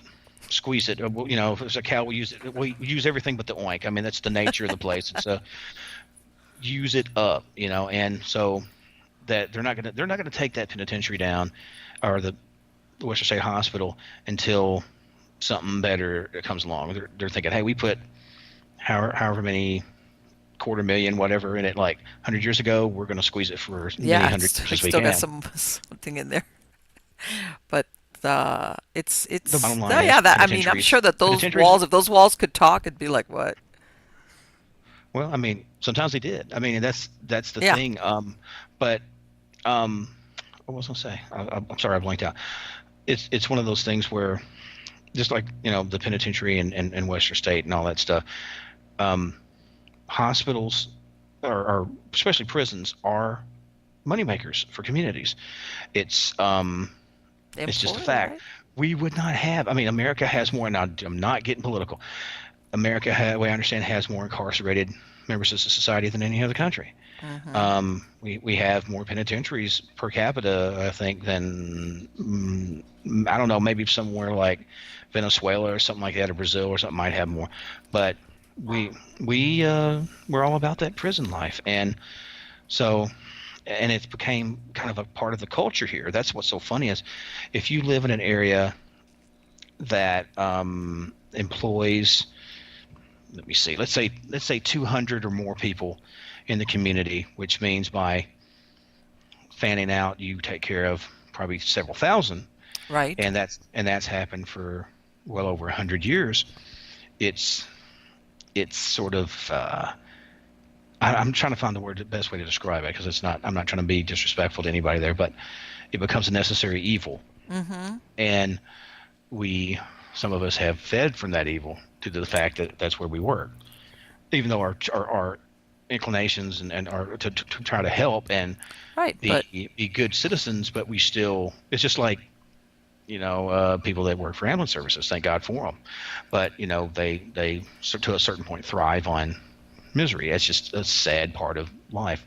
squeeze it. If it's a cow, we use it. We use everything but the oink. I mean, that's the nature of the place. It's a use it up. And so that they're not gonna take that penitentiary down, or the Western State Hospital, until something better comes along. They're thinking, hey, we put however many quarter million whatever in it like 100 years ago. We're going to squeeze it for as many Yeah, hundred years we as we still got can. some something in there, but The it's bottom line no, is yeah. That I mean, I'm penitentiaries sure that those penitentiaries walls, if those walls could talk, it'd be like what? well, I mean, sometimes they did. I mean, and that's the Yeah. thing. But um what was I going to say? I'm sorry, I blanked out. It's one of those things where, just like the penitentiary and Western State and all that stuff, um hospitals, or especially prisons, are moneymakers for communities. It's um They it's just a employ, fact. right? We would not have. I mean, America has more. Now, I'm not getting political. America, the way I understand, has more incarcerated members of society than any other country. Mm-hmm. We have more penitentiaries per capita, I think, than I don't know, maybe somewhere like Venezuela or something like that, or Brazil or something might have more. But we're all about that prison life, and so, and it's became kind of a part of the culture here. That's what's so funny is, if you live in an area that employs, let me see, let's say 200 or more people in the community, which means by fanning out you take care of probably several thousand, Right. and that's happened for well over 100 years. It's it's sort of I'm trying to find the best way to describe it, because it's not. I'm not trying to be disrespectful to anybody there, but it becomes a necessary evil, Mm-hmm. and some of us have fed from that evil due to the fact that that's where we work, even though our inclinations and are to try to help and Right. But be good citizens, but we still. It's just like people that work for ambulance services. Thank God for them, but they to a certain point thrive on misery. It's just a sad part of life.